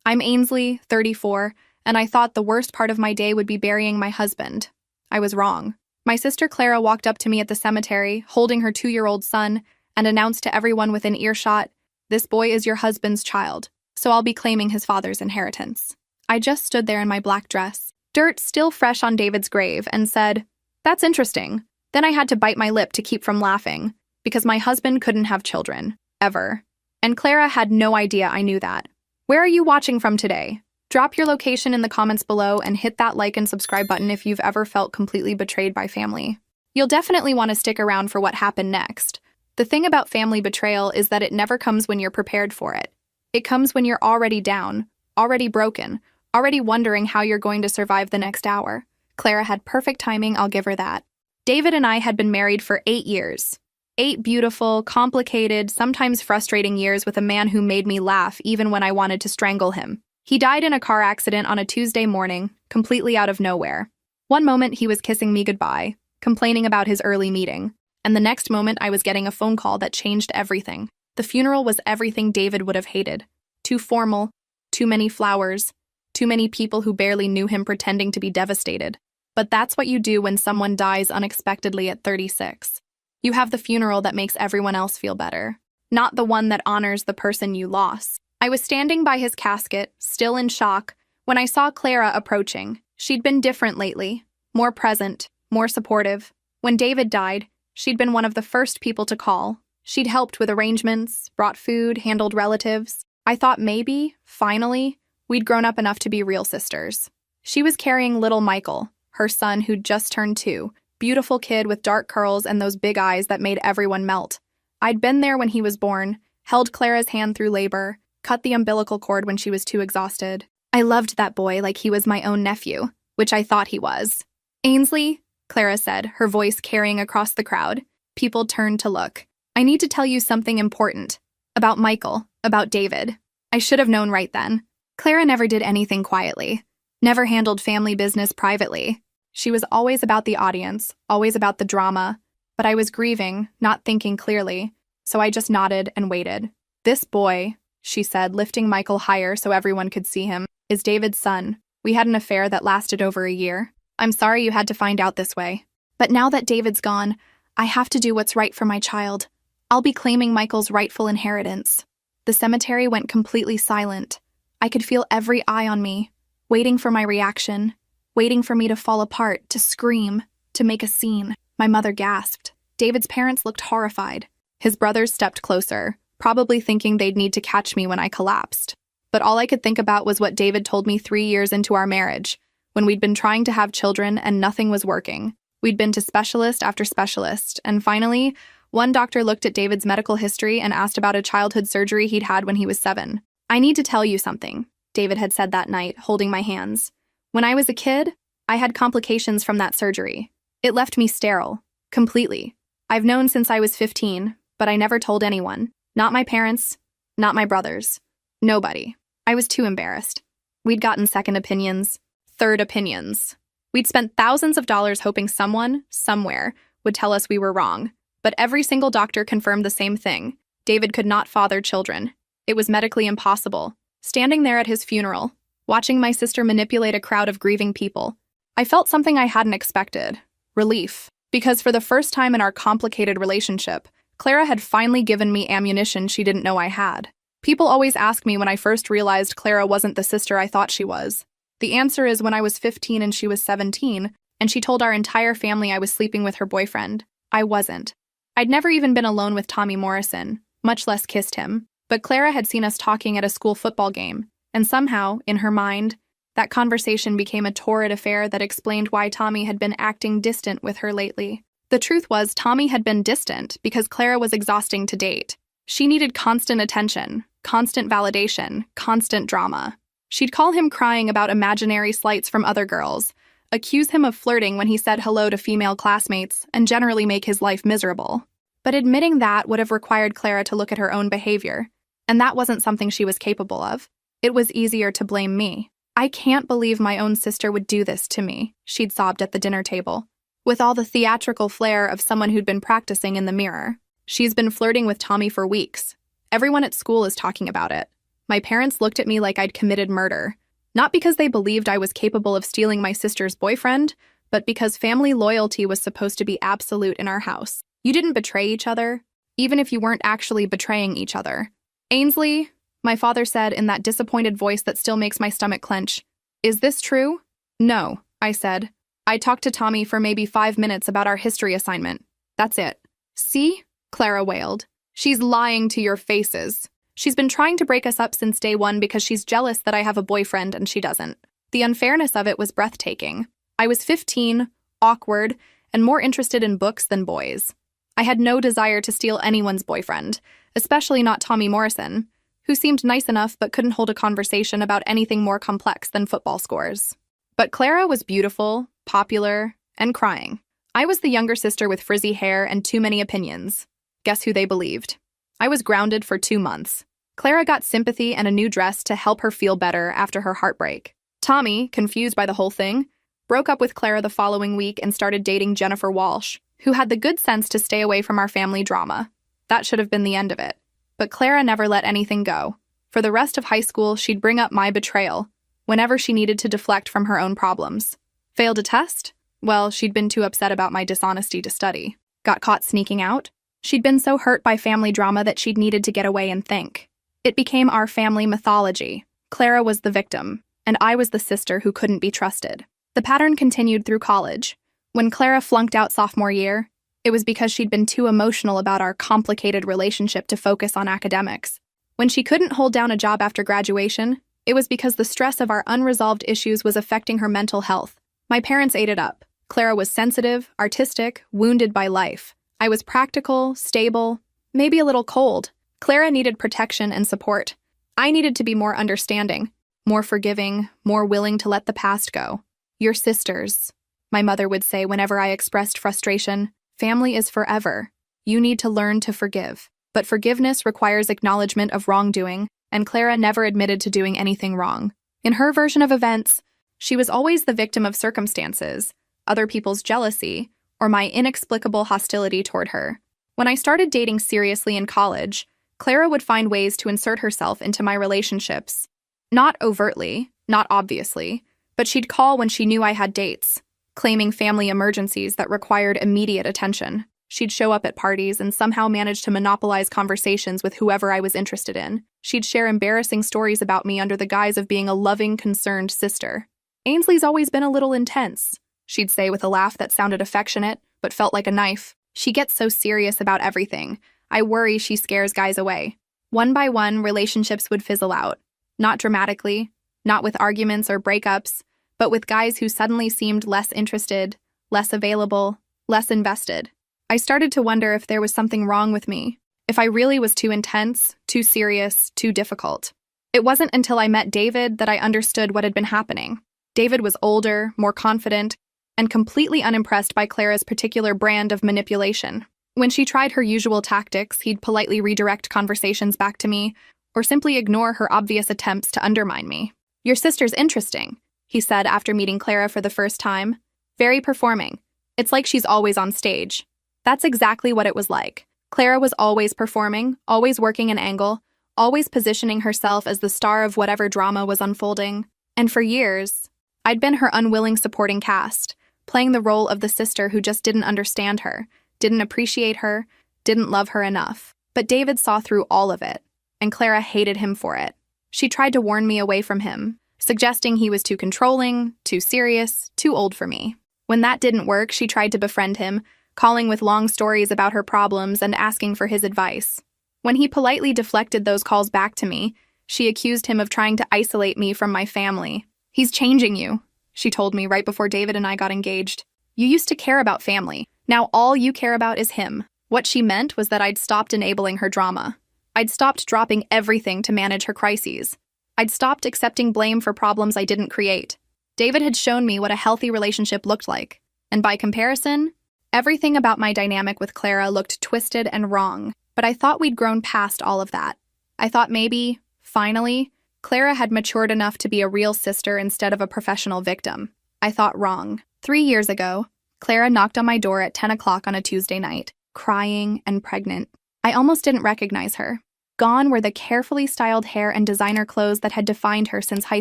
I'm Ainsley, 34, and I thought the worst part of my day would be burying my husband. I was wrong. My sister Clara walked up to me at the cemetery, holding her 2-year-old son, and announced to everyone within earshot, "This boy is your husband's child, so I'll be claiming his father's inheritance." I just stood there in my black dress, dirt still fresh on David's grave, and said, "That's interesting." Then I had to bite my lip to keep from laughing, because my husband couldn't have children, ever. And Clara had no idea I knew that. Where are you watching from today? Drop your location in the comments below and hit that like and subscribe button if you've ever felt completely betrayed by family. You'll definitely want to stick around for what happened next. The thing about family betrayal is that it never comes when you're prepared for it. It comes when you're already down, already broken, already wondering how you're going to survive the next hour. Clara had perfect timing, I'll give her that. David and I had been married for 8 years. 8 beautiful, complicated, sometimes frustrating years with a man who made me laugh even when I wanted to strangle him. He died in a car accident on a Tuesday morning, completely out of nowhere. One moment he was kissing me goodbye, complaining about his early meeting, and the next moment I was getting a phone call that changed everything. The funeral was everything David would have hated. Too formal, too many flowers, too many people who barely knew him pretending to be devastated. But that's what you do when someone dies unexpectedly at 36. You have the funeral that makes everyone else feel better, not the one that honors the person you lost. I was standing by his casket, still in shock, when I saw Clara approaching. She'd been different lately, more present, more supportive. When David died, she'd been one of the first people to call. She'd helped with arrangements, brought food, handled relatives. I thought maybe, finally, we'd grown up enough to be real sisters. She was carrying little Michael, her son who'd just turned 2, beautiful kid with dark curls and those big eyes that made everyone melt. I'd been there when he was born, held Clara's hand through labor, cut the umbilical cord when she was too exhausted. I loved that boy like he was my own nephew, which I thought he was. "Ainsley," Clara said, her voice carrying across the crowd. People turned to look. "I need to tell you something important. About Michael, about David." I should have known right then. Clara never did anything quietly, never handled family business privately. She was always about the audience, always about the drama. But I was grieving, not thinking clearly, so I just nodded and waited. "This boy," she said, lifting Michael higher so everyone could see him, "is David's son. We had an affair that lasted over a year. I'm sorry you had to find out this way. But now that David's gone, I have to do what's right for my child. I'll be claiming Michael's rightful inheritance." The cemetery went completely silent. I could feel every eye on me, waiting for my reaction, waiting for me to fall apart, to scream, to make a scene. My mother gasped. David's parents looked horrified. His brothers stepped closer, probably thinking they'd need to catch me when I collapsed. But all I could think about was what David told me 3 years into our marriage, when we'd been trying to have children and nothing was working. We'd been to specialist after specialist, and finally, one doctor looked at David's medical history and asked about a childhood surgery he'd had when he was 7. "I need to tell you something," David had said that night, holding my hands. "When I was a kid, I had complications from that surgery. It left me sterile, completely. I've known since I was 15, but I never told anyone. Not my parents, not my brothers. Nobody. I was too embarrassed. We'd gotten second opinions, third opinions. We'd spent thousands of dollars hoping someone, somewhere, would tell us we were wrong. But every single doctor confirmed the same thing. David could not father children. It was medically impossible. Standing there at his funeral, watching my sister manipulate a crowd of grieving people, I felt something I hadn't expected. Relief. Because for the first time in our complicated relationship, Clara had finally given me ammunition she didn't know I had. People always ask me when I first realized Clara wasn't the sister I thought she was. The answer is when I was 15 and she was 17, and she told our entire family I was sleeping with her boyfriend. I wasn't. I'd never even been alone with Tommy Morrison, much less kissed him. But Clara had seen us talking at a school football game, and somehow, in her mind, that conversation became a torrid affair that explained why Tommy had been acting distant with her lately. The truth was, Tommy had been distant because Clara was exhausting to date. She needed constant attention, constant validation, constant drama. She'd call him crying about imaginary slights from other girls, accuse him of flirting when he said hello to female classmates, and generally make his life miserable. But admitting that would have required Clara to look at her own behavior, and that wasn't something she was capable of. It was easier to blame me. "I can't believe my own sister would do this to me," she'd sobbed at the dinner table, with all the theatrical flair of someone who'd been practicing in the mirror. "She's been flirting with Tommy for weeks. Everyone at school is talking about it. My parents looked at me like I'd committed murder. Not because they believed I was capable of stealing my sister's boyfriend, but because family loyalty was supposed to be absolute in our house. You didn't betray each other, even if you weren't actually betraying each other. Ainsley, my father said in that disappointed voice that still makes my stomach clench, is this true? No, I said. I talked to Tommy for maybe 5 minutes about our history assignment. That's it. See? Clara wailed. She's lying to your faces. She's been trying to break us up since day one because she's jealous that I have a boyfriend and she doesn't. The unfairness of it was breathtaking. I was 15, awkward, and more interested in books than boys. I had no desire to steal anyone's boyfriend, especially not Tommy Morrison, who seemed nice enough but couldn't hold a conversation about anything more complex than football scores. But Clara was beautiful, popular, and crying. I was the younger sister with frizzy hair and too many opinions. Guess who they believed? I was grounded for 2 months. Clara got sympathy and a new dress to help her feel better after her heartbreak. Tommy, confused by the whole thing, broke up with Clara the following week and started dating Jennifer Walsh, who had the good sense to stay away from our family drama. That should have been the end of it. But Clara never let anything go. For the rest of high school, she'd bring up my betrayal whenever she needed to deflect from her own problems. Failed a test? Well, she'd been too upset about my dishonesty to study. Got caught sneaking out? She'd been so hurt by family drama that she'd needed to get away and think. It became our family mythology. Clara was the victim, and I was the sister who couldn't be trusted. The pattern continued through college. When Clara flunked out sophomore year, it was because she'd been too emotional about our complicated relationship to focus on academics. When she couldn't hold down a job after graduation, it was because the stress of our unresolved issues was affecting her mental health. My parents ate it up. Clara was sensitive, artistic, wounded by life. I was practical, stable, maybe a little cold. Clara needed protection and support. I needed to be more understanding, more forgiving, more willing to let the past go. You're sisters, my mother would say whenever I expressed frustration. Family is forever. You need to learn to forgive. But forgiveness requires acknowledgement of wrongdoing, and Clara never admitted to doing anything wrong. In her version of events, she was always the victim of circumstances, other people's jealousy, or my inexplicable hostility toward her. When I started dating seriously in college, Clara would find ways to insert herself into my relationships. Not overtly, not obviously, but she'd call when she knew I had dates, claiming family emergencies that required immediate attention. She'd show up at parties and somehow manage to monopolize conversations with whoever I was interested in. She'd share embarrassing stories about me under the guise of being a loving, concerned sister. Ainsley's always been a little intense, she'd say with a laugh that sounded affectionate, but felt like a knife. She gets so serious about everything. I worry she scares guys away. One by one, relationships would fizzle out. Not dramatically, not with arguments or breakups, but with guys who suddenly seemed less interested, less available, less invested. I started to wonder if there was something wrong with me, if I really was too intense, too serious, too difficult. It wasn't until I met David that I understood what had been happening. David was older, more confident, and completely unimpressed by Clara's particular brand of manipulation. When she tried her usual tactics, he'd politely redirect conversations back to me, or simply ignore her obvious attempts to undermine me. "Your sister's interesting," he said after meeting Clara for the first time. "Very performing. It's like she's always on stage." That's exactly what it was like. Clara was always performing, always working an angle, always positioning herself as the star of whatever drama was unfolding. And for years, I'd been her unwilling supporting cast, playing the role of the sister who just didn't understand her, didn't appreciate her, didn't love her enough. But David saw through all of it, and Clara hated him for it. She tried to warn me away from him, suggesting he was too controlling, too serious, too old for me. When that didn't work, she tried to befriend him, calling with long stories about her problems and asking for his advice. When he politely deflected those calls back to me, she accused him of trying to isolate me from my family. "He's changing you," she told me right before David and I got engaged. "You used to care about family. Now all you care about is him." What she meant was that I'd stopped enabling her drama. I'd stopped dropping everything to manage her crises. I'd stopped accepting blame for problems I didn't create. David had shown me what a healthy relationship looked like. And by comparison, everything about my dynamic with Clara looked twisted and wrong. But I thought we'd grown past all of that. I thought maybe, finally, Clara had matured enough to be a real sister instead of a professional victim. I thought wrong. 3 years ago, Clara knocked on my door at 10 o'clock on a Tuesday night, crying and pregnant. I almost didn't recognize her. Gone were the carefully styled hair and designer clothes that had defined her since high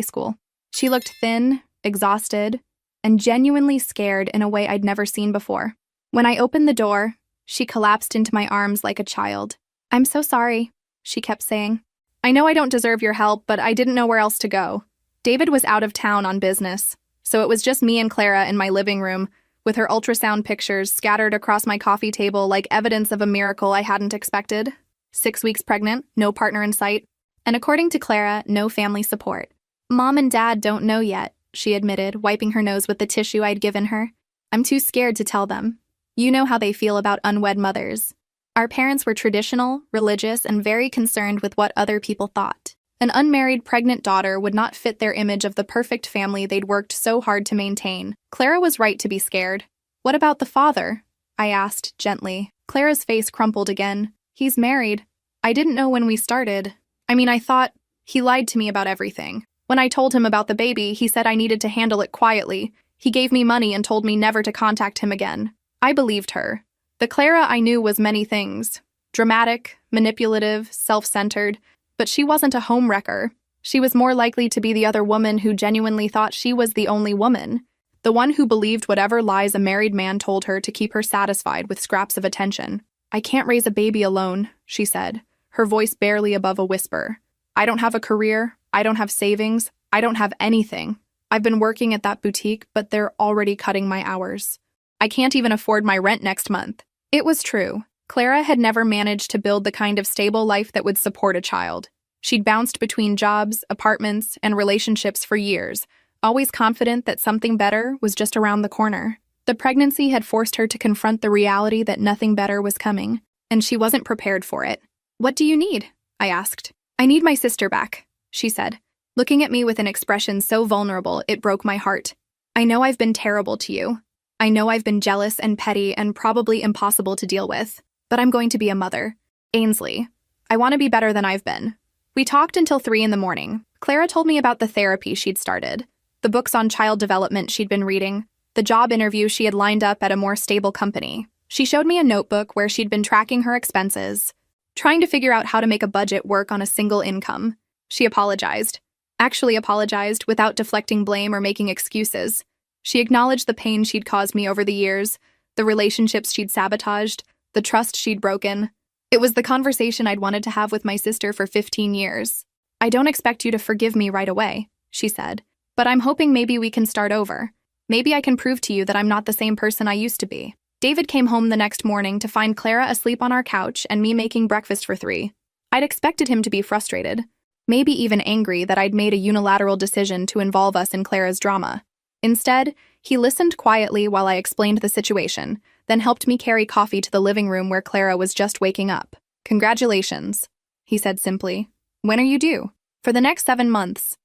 school. She looked thin, exhausted, and genuinely scared in a way I'd never seen before. When I opened the door, she collapsed into my arms like a child. "I'm so sorry," she kept saying. "I know I don't deserve your help, but I didn't know where else to go." David was out of town on business, so it was just me and Clara in my living room, with her ultrasound pictures scattered across my coffee table like evidence of a miracle I hadn't expected. 6 weeks pregnant, no partner in sight, and according to Clara, no family support. "Mom and Dad don't know yet," she admitted, wiping her nose with the tissue I'd given her. "I'm too scared to tell them. You know how they feel about unwed mothers." Our parents were traditional, religious, and very concerned with what other people thought. An unmarried pregnant daughter would not fit their image of the perfect family they'd worked so hard to maintain. Clara was right to be scared. "What about the father?" I asked, gently. Clara's face crumpled again. "He's married. I didn't know when we started. I thought he lied to me about everything. When I told him about the baby, he said I needed to handle it quietly. He gave me money and told me never to contact him again." I believed her. The Clara I knew was many things. Dramatic, manipulative, self-centered, but she wasn't a homewrecker. She was more likely to be the other woman who genuinely thought she was the only woman. The one who believed whatever lies a married man told her to keep her satisfied with scraps of attention. "I can't raise a baby alone," she said, her voice barely above a whisper. "I don't have a career. I don't have savings. I don't have anything. I've been working at that boutique, but they're already cutting my hours. I can't even afford my rent next month." It was true. Clara had never managed to build the kind of stable life that would support a child. She'd bounced between jobs, apartments, and relationships for years, always confident that something better was just around the corner. The pregnancy had forced her to confront the reality that nothing better was coming, and she wasn't prepared for it. "What do you need?" I asked. "I need my sister back," she said, looking at me with an expression so vulnerable it broke my heart. "I know I've been terrible to you. I know I've been jealous and petty and probably impossible to deal with, but I'm going to be a mother. Ainsley, I want to be better than I've been." We talked until 3 in the morning. Clara told me about the therapy she'd started, the books on child development she'd been reading, the job interview she had lined up at a more stable company. She showed me a notebook where she'd been tracking her expenses, trying to figure out how to make a budget work on a single income. She apologized. Actually apologized without deflecting blame or making excuses. She acknowledged the pain she'd caused me over the years, the relationships she'd sabotaged, the trust she'd broken. It was the conversation I'd wanted to have with my sister for 15 years. "I don't expect you to forgive me right away," she said, "but I'm hoping maybe we can start over. Maybe I can prove to you that I'm not the same person I used to be." David came home the next morning to find Clara asleep on our couch and me making breakfast for 3. I'd expected him to be frustrated, maybe even angry that I'd made a unilateral decision to involve us in Clara's drama. Instead, he listened quietly while I explained the situation, then helped me carry coffee to the living room where Clara was just waking up. "Congratulations," he said simply. "When are you due?" "For the next 7 months.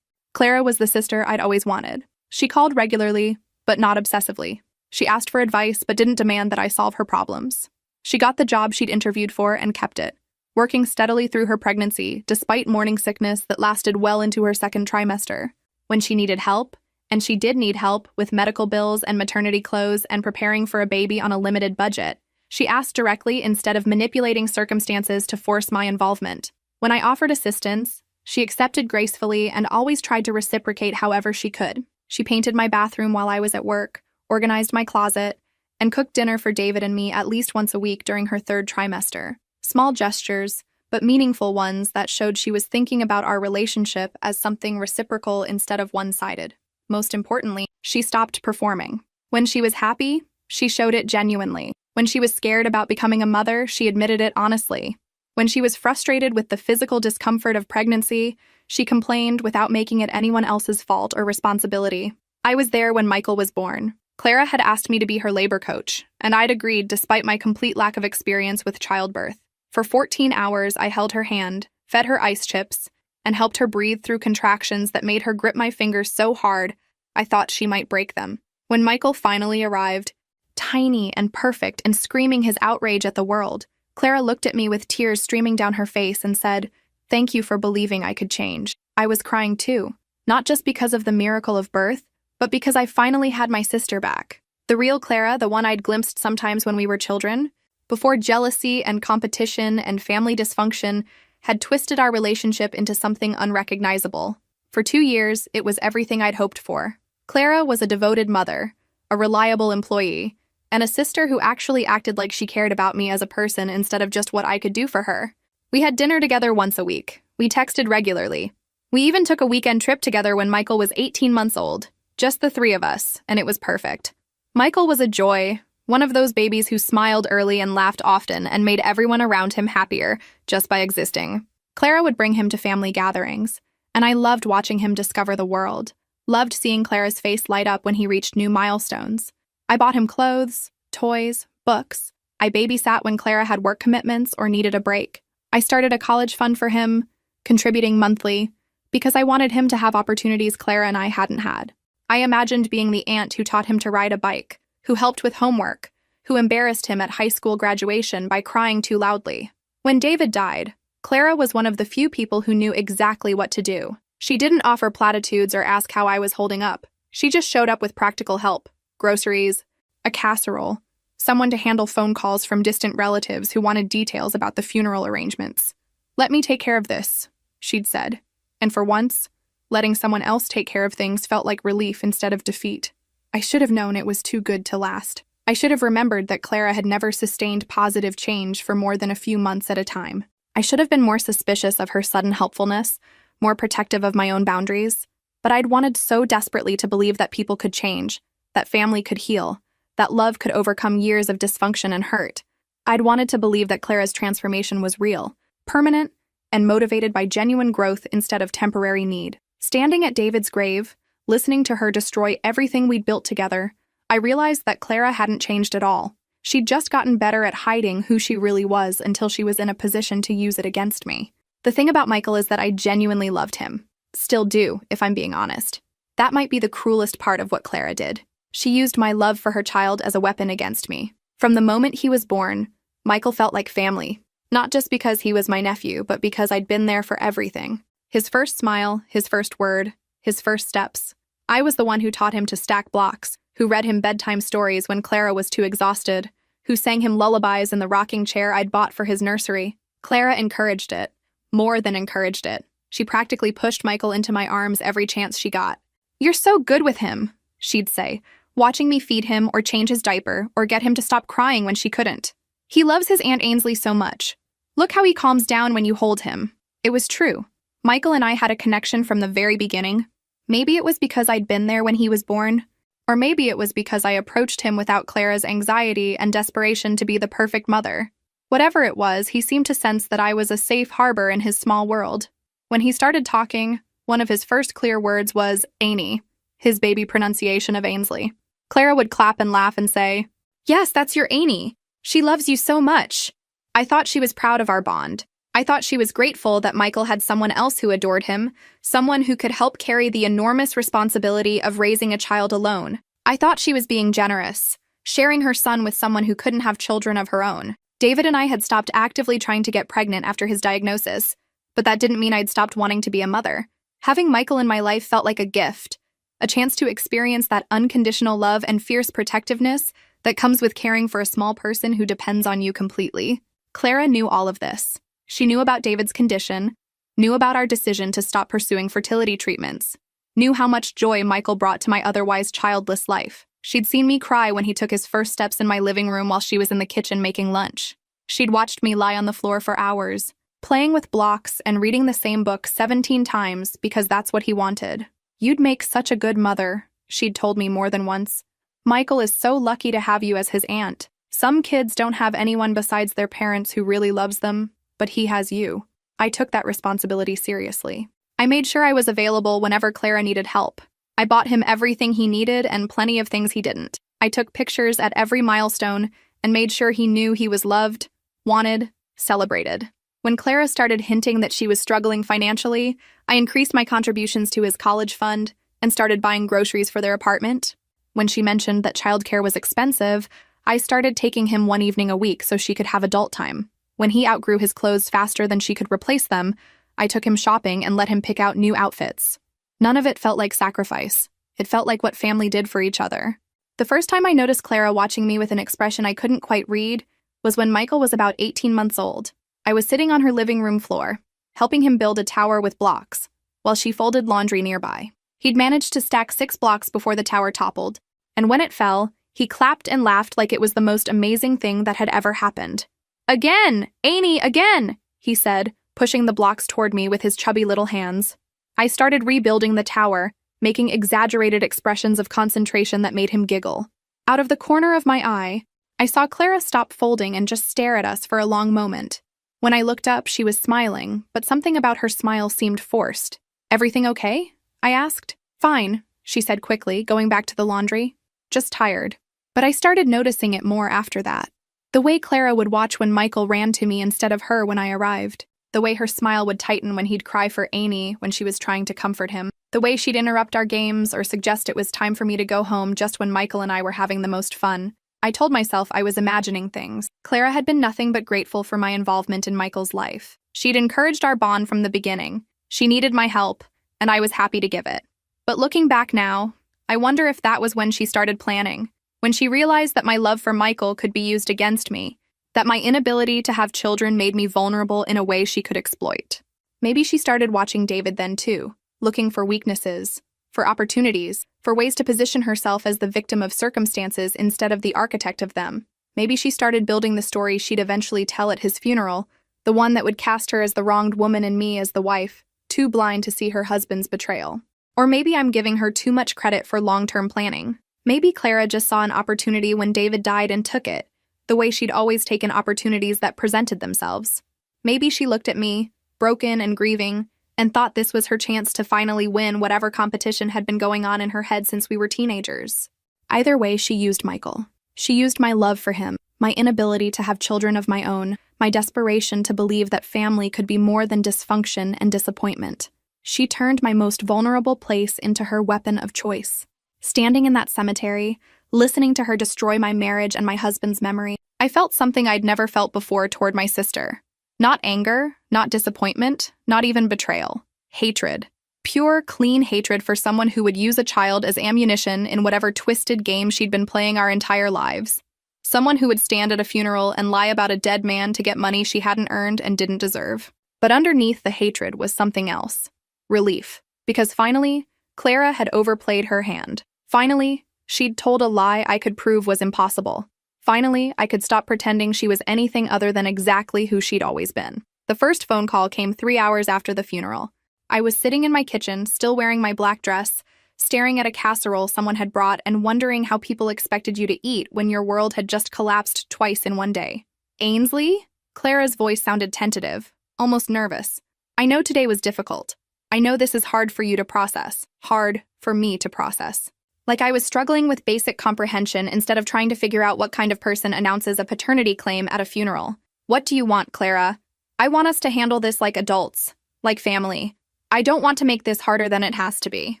Clara was the sister I'd always wanted. She called regularly, but not obsessively. She asked for advice, but didn't demand that I solve her problems. She got the job she'd interviewed for and kept it, working steadily through her pregnancy, despite morning sickness that lasted well into her 2nd trimester. When she needed help, and she did need help with medical bills and maternity clothes and preparing for a baby on a limited budget, she asked directly instead of manipulating circumstances to force my involvement. When I offered assistance, she accepted gracefully and always tried to reciprocate however she could. She painted my bathroom while I was at work, organized my closet, and cooked dinner for David and me at least once a week during her 3rd trimester. Small gestures, but meaningful ones that showed she was thinking about our relationship as something reciprocal instead of one-sided. Most importantly, she stopped performing. When she was happy, she showed it genuinely. When she was scared about becoming a mother, she admitted it honestly. When she was frustrated with the physical discomfort of pregnancy, she complained without making it anyone else's fault or responsibility. I was there when Michael was born. Clara had asked me to be her labor coach, and I'd agreed despite my complete lack of experience with childbirth. For 14 hours, I held her hand, fed her ice chips, and helped her breathe through contractions that made her grip my fingers so hard I thought she might break them. When Michael finally arrived, tiny and perfect and screaming his outrage at the world, Clara looked at me with tears streaming down her face and said, "Thank you for believing I could change." I was crying too, not just because of the miracle of birth, but because I finally had my sister back. The real Clara, the one I'd glimpsed sometimes when we were children, before jealousy and competition and family dysfunction had twisted our relationship into something unrecognizable. For 2 years, it was everything I'd hoped for. Clara was a devoted mother, a reliable employee, and a sister who actually acted like she cared about me as a person instead of just what I could do for her. We had dinner together once a week. We texted regularly. We even took a weekend trip together when Michael was 18 months old. Just the three of us, and it was perfect. Michael was a joy, one of those babies who smiled early and laughed often and made everyone around him happier just by existing. Clara would bring him to family gatherings, and I loved watching him discover the world. Loved seeing Clara's face light up when he reached new milestones. I bought him clothes, toys, books. I babysat when Clara had work commitments or needed a break. I started a college fund for him, contributing monthly, because I wanted him to have opportunities Clara and I hadn't had. I imagined being the aunt who taught him to ride a bike, who helped with homework, who embarrassed him at high school graduation by crying too loudly. When David died, Clara was one of the few people who knew exactly what to do. She didn't offer platitudes or ask how I was holding up. She just showed up with practical help, groceries, a casserole, someone to handle phone calls from distant relatives who wanted details about the funeral arrangements. "Let me take care of this," she'd said. And for once, letting someone else take care of things felt like relief instead of defeat. I should have known it was too good to last. I should have remembered that Clara had never sustained positive change for more than a few months at a time. I should have been more suspicious of her sudden helpfulness, more protective of my own boundaries. But I'd wanted so desperately to believe that people could change, that family could heal, that love could overcome years of dysfunction and hurt. I'd wanted to believe that Clara's transformation was real, permanent, and motivated by genuine growth instead of temporary need. Standing at David's grave, listening to her destroy everything we'd built together, I realized that Clara hadn't changed at all. She'd just gotten better at hiding who she really was until she was in a position to use it against me. The thing about Michael is that I genuinely loved him. Still do, if I'm being honest. That might be the cruelest part of what Clara did. She used my love for her child as a weapon against me. From the moment he was born, Michael felt like family. Not just because he was my nephew, but because I'd been there for everything. His first smile, his first word, his first steps. I was the one who taught him to stack blocks, who read him bedtime stories when Clara was too exhausted, who sang him lullabies in the rocking chair I'd bought for his nursery. Clara encouraged it. More than encouraged it. She practically pushed Michael into my arms every chance she got. "You're so good with him," she'd say, watching me feed him or change his diaper or get him to stop crying when she couldn't. "He loves his Aunt Ainsley so much. Look how he calms down when you hold him." It was true. Michael and I had a connection from the very beginning. Maybe it was because I'd been there when he was born, or maybe it was because I approached him without Clara's anxiety and desperation to be the perfect mother. Whatever it was, he seemed to sense that I was a safe harbor in his small world. When he started talking, one of his first clear words was Annie, his baby pronunciation of Ainsley. Clara would clap and laugh and say, "Yes, that's your Annie. She loves you so much." I thought she was proud of our bond. I thought she was grateful that Michael had someone else who adored him, someone who could help carry the enormous responsibility of raising a child alone. I thought she was being generous, sharing her son with someone who couldn't have children of her own. David and I had stopped actively trying to get pregnant after his diagnosis, but that didn't mean I'd stopped wanting to be a mother. Having Michael in my life felt like a gift, a chance to experience that unconditional love and fierce protectiveness that comes with caring for a small person who depends on you completely. Clara knew all of this. She knew about David's condition, knew about our decision to stop pursuing fertility treatments, knew how much joy Michael brought to my otherwise childless life. She'd seen me cry when he took his first steps in my living room while she was in the kitchen making lunch. She'd watched me lie on the floor for hours, playing with blocks and reading the same book 17 times because that's what he wanted. "You'd make such a good mother," she'd told me more than once. "Michael is so lucky to have you as his aunt. Some kids don't have anyone besides their parents who really loves them, but he has you." I took that responsibility seriously. I made sure I was available whenever Clara needed help. I bought him everything he needed and plenty of things he didn't. I took pictures at every milestone and made sure he knew he was loved, wanted, celebrated. When Clara started hinting that she was struggling financially, I increased my contributions to his college fund and started buying groceries for their apartment. When she mentioned that childcare was expensive, I started taking him one evening a week so she could have adult time. When he outgrew his clothes faster than she could replace them, I took him shopping and let him pick out new outfits. None of it felt like sacrifice. It felt like what family did for each other. The first time I noticed Clara watching me with an expression I couldn't quite read was when Michael was about 18 months old. I was sitting on her living room floor, helping him build a tower with blocks, while she folded laundry nearby. He'd managed to stack 6 blocks before the tower toppled, and when it fell, he clapped and laughed like it was the most amazing thing that had ever happened. "Again! Annie, again!" he said, pushing the blocks toward me with his chubby little hands. I started rebuilding the tower, making exaggerated expressions of concentration that made him giggle. Out of the corner of my eye, I saw Clara stop folding and just stare at us for a long moment. When I looked up, she was smiling, but something about her smile seemed forced. "Everything okay?" I asked. "Fine," she said quickly, going back to the laundry. "Just tired." But I started noticing it more after that. The way Clara would watch when Michael ran to me instead of her when I arrived. The way her smile would tighten when he'd cry for Annie when she was trying to comfort him. The way she'd interrupt our games or suggest it was time for me to go home just when Michael and I were having the most fun. I told myself I was imagining things. Clara had been nothing but grateful for my involvement in Michael's life. She'd encouraged our bond from the beginning. She needed my help, and I was happy to give it. But looking back now, I wonder if that was when she started planning. When she realized that my love for Michael could be used against me. That my inability to have children made me vulnerable in a way she could exploit. Maybe she started watching David then too, looking for weaknesses, for opportunities, for ways to position herself as the victim of circumstances instead of the architect of them. Maybe she started building the story she'd eventually tell at his funeral, the one that would cast her as the wronged woman and me as the wife, too blind to see her husband's betrayal. Or maybe I'm giving her too much credit for long-term planning. Maybe Clara just saw an opportunity when David died and took it, the way she'd always taken opportunities that presented themselves. Maybe she looked at me, broken and grieving, and thought this was her chance to finally win whatever competition had been going on in her head since we were teenagers. Either way, she used Michael. She used my love for him, my inability to have children of my own, my desperation to believe that family could be more than dysfunction and disappointment. She turned my most vulnerable place into her weapon of choice. Standing in that cemetery, listening to her destroy my marriage and my husband's memory, I felt something I'd never felt before toward my sister. Not anger, not disappointment, not even betrayal. Hatred. Pure, clean hatred for someone who would use a child as ammunition in whatever twisted game she'd been playing our entire lives. Someone who would stand at a funeral and lie about a dead man to get money she hadn't earned and didn't deserve. But underneath the hatred was something else. Relief. Because finally, Clara had overplayed her hand. Finally, she'd told a lie I could prove was impossible. Finally, I could stop pretending she was anything other than exactly who she'd always been. The first phone call came 3 hours after the funeral. I was sitting in my kitchen, still wearing my black dress, staring at a casserole someone had brought and wondering how people expected you to eat when your world had just collapsed twice in one day. "Ainsley?" Clara's voice sounded tentative, almost nervous. "I know today was difficult. I know this is hard for you to process. Hard for me to process." Like I was struggling with basic comprehension instead of trying to figure out what kind of person announces a paternity claim at a funeral. "What do you want, Clara? I want us to handle this like adults, like family. I don't want to make this harder than it has to be."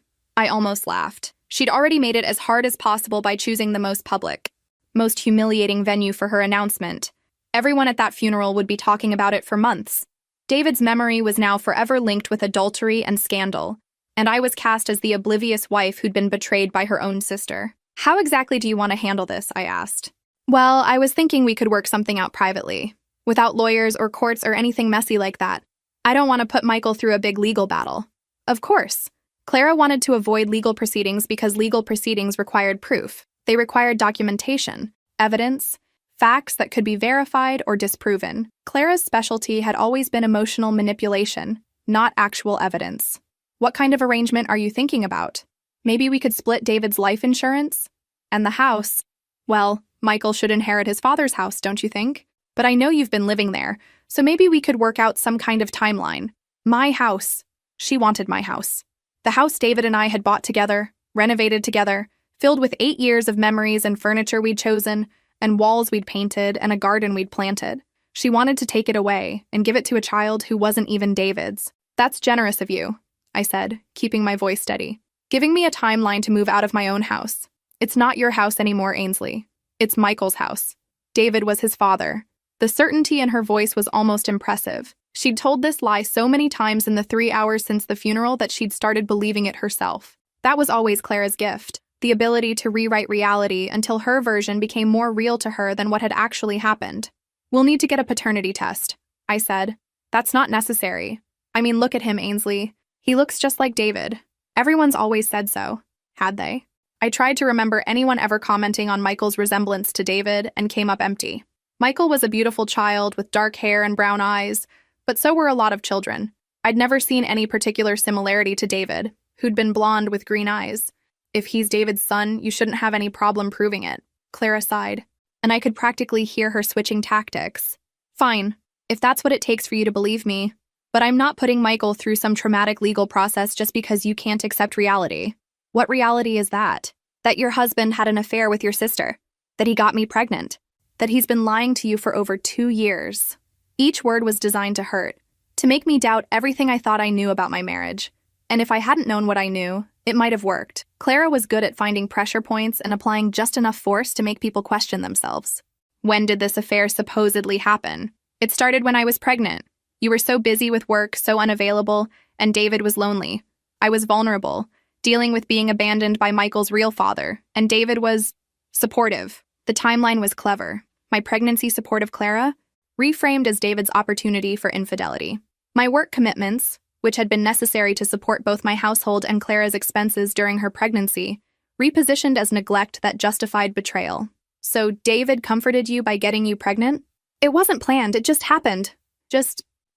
I almost laughed. She'd already made it as hard as possible by choosing the most public, most humiliating venue for her announcement. Everyone at that funeral would be talking about it for months. David's memory was now forever linked with adultery and scandal, and I was cast as the oblivious wife who'd been betrayed by her own sister. "How exactly do you want to handle this?" I asked. "Well, I was thinking we could work something out privately, without lawyers or courts or anything messy like that. I don't want to put Michael through a big legal battle." Of course. Clara wanted to avoid legal proceedings because legal proceedings required proof. They required documentation, evidence, facts that could be verified or disproven. Clara's specialty had always been emotional manipulation, not actual evidence. "What kind of arrangement are you thinking about? Maybe we could split David's life insurance? And the house? Well, Michael should inherit his father's house, don't you think? But I know you've been living there, so maybe we could work out some kind of timeline. My house." She wanted my house. The house David and I had bought together, renovated together, filled with 8 years of memories and furniture we'd chosen, and walls we'd painted, and a garden we'd planted. She wanted to take it away and give it to a child who wasn't even David's. "That's generous of you," I said, keeping my voice steady. "Giving me a timeline to move out of my own house. It's not your house anymore, Ainsley. It's Michael's house. David was his father." The certainty in her voice was almost impressive. She'd told this lie so many times in the 3 hours since the funeral that she'd started believing it herself. That was always Clara's gift, the ability to rewrite reality until her version became more real to her than what had actually happened. We'll need to get a paternity test, I said. That's not necessary. I mean, look at him, Ainsley. He looks just like David. Everyone's always said so. Had they? I tried to remember anyone ever commenting on Michael's resemblance to David and came up empty. Michael was a beautiful child with dark hair and brown eyes, but so were a lot of children. I'd never seen any particular similarity to David, who'd been blonde with green eyes. If he's David's son, you shouldn't have any problem proving it, Clara sighed, and I could practically hear her switching tactics. Fine, if that's what it takes for you to believe me, but I'm not putting Michael through some traumatic legal process just because you can't accept reality. What reality is that? That your husband had an affair with your sister, that he got me pregnant, that he's been lying to you for over 2 years. Each word was designed to hurt, to make me doubt everything I thought I knew about my marriage. And if I hadn't known what I knew, it might have worked. Clara was good at finding pressure points and applying just enough force to make people question themselves. When did this affair supposedly happen? It started when I was pregnant. You were so busy with work, so unavailable, and David was lonely. I was vulnerable, dealing with being abandoned by Michael's real father, and David was supportive. The timeline was clever. My pregnancy support of Clara, reframed as David's opportunity for infidelity. My work commitments, which had been necessary to support both my household and Clara's expenses during her pregnancy, repositioned as neglect that justified betrayal. So David comforted you by getting you pregnant? It wasn't planned, it just happened.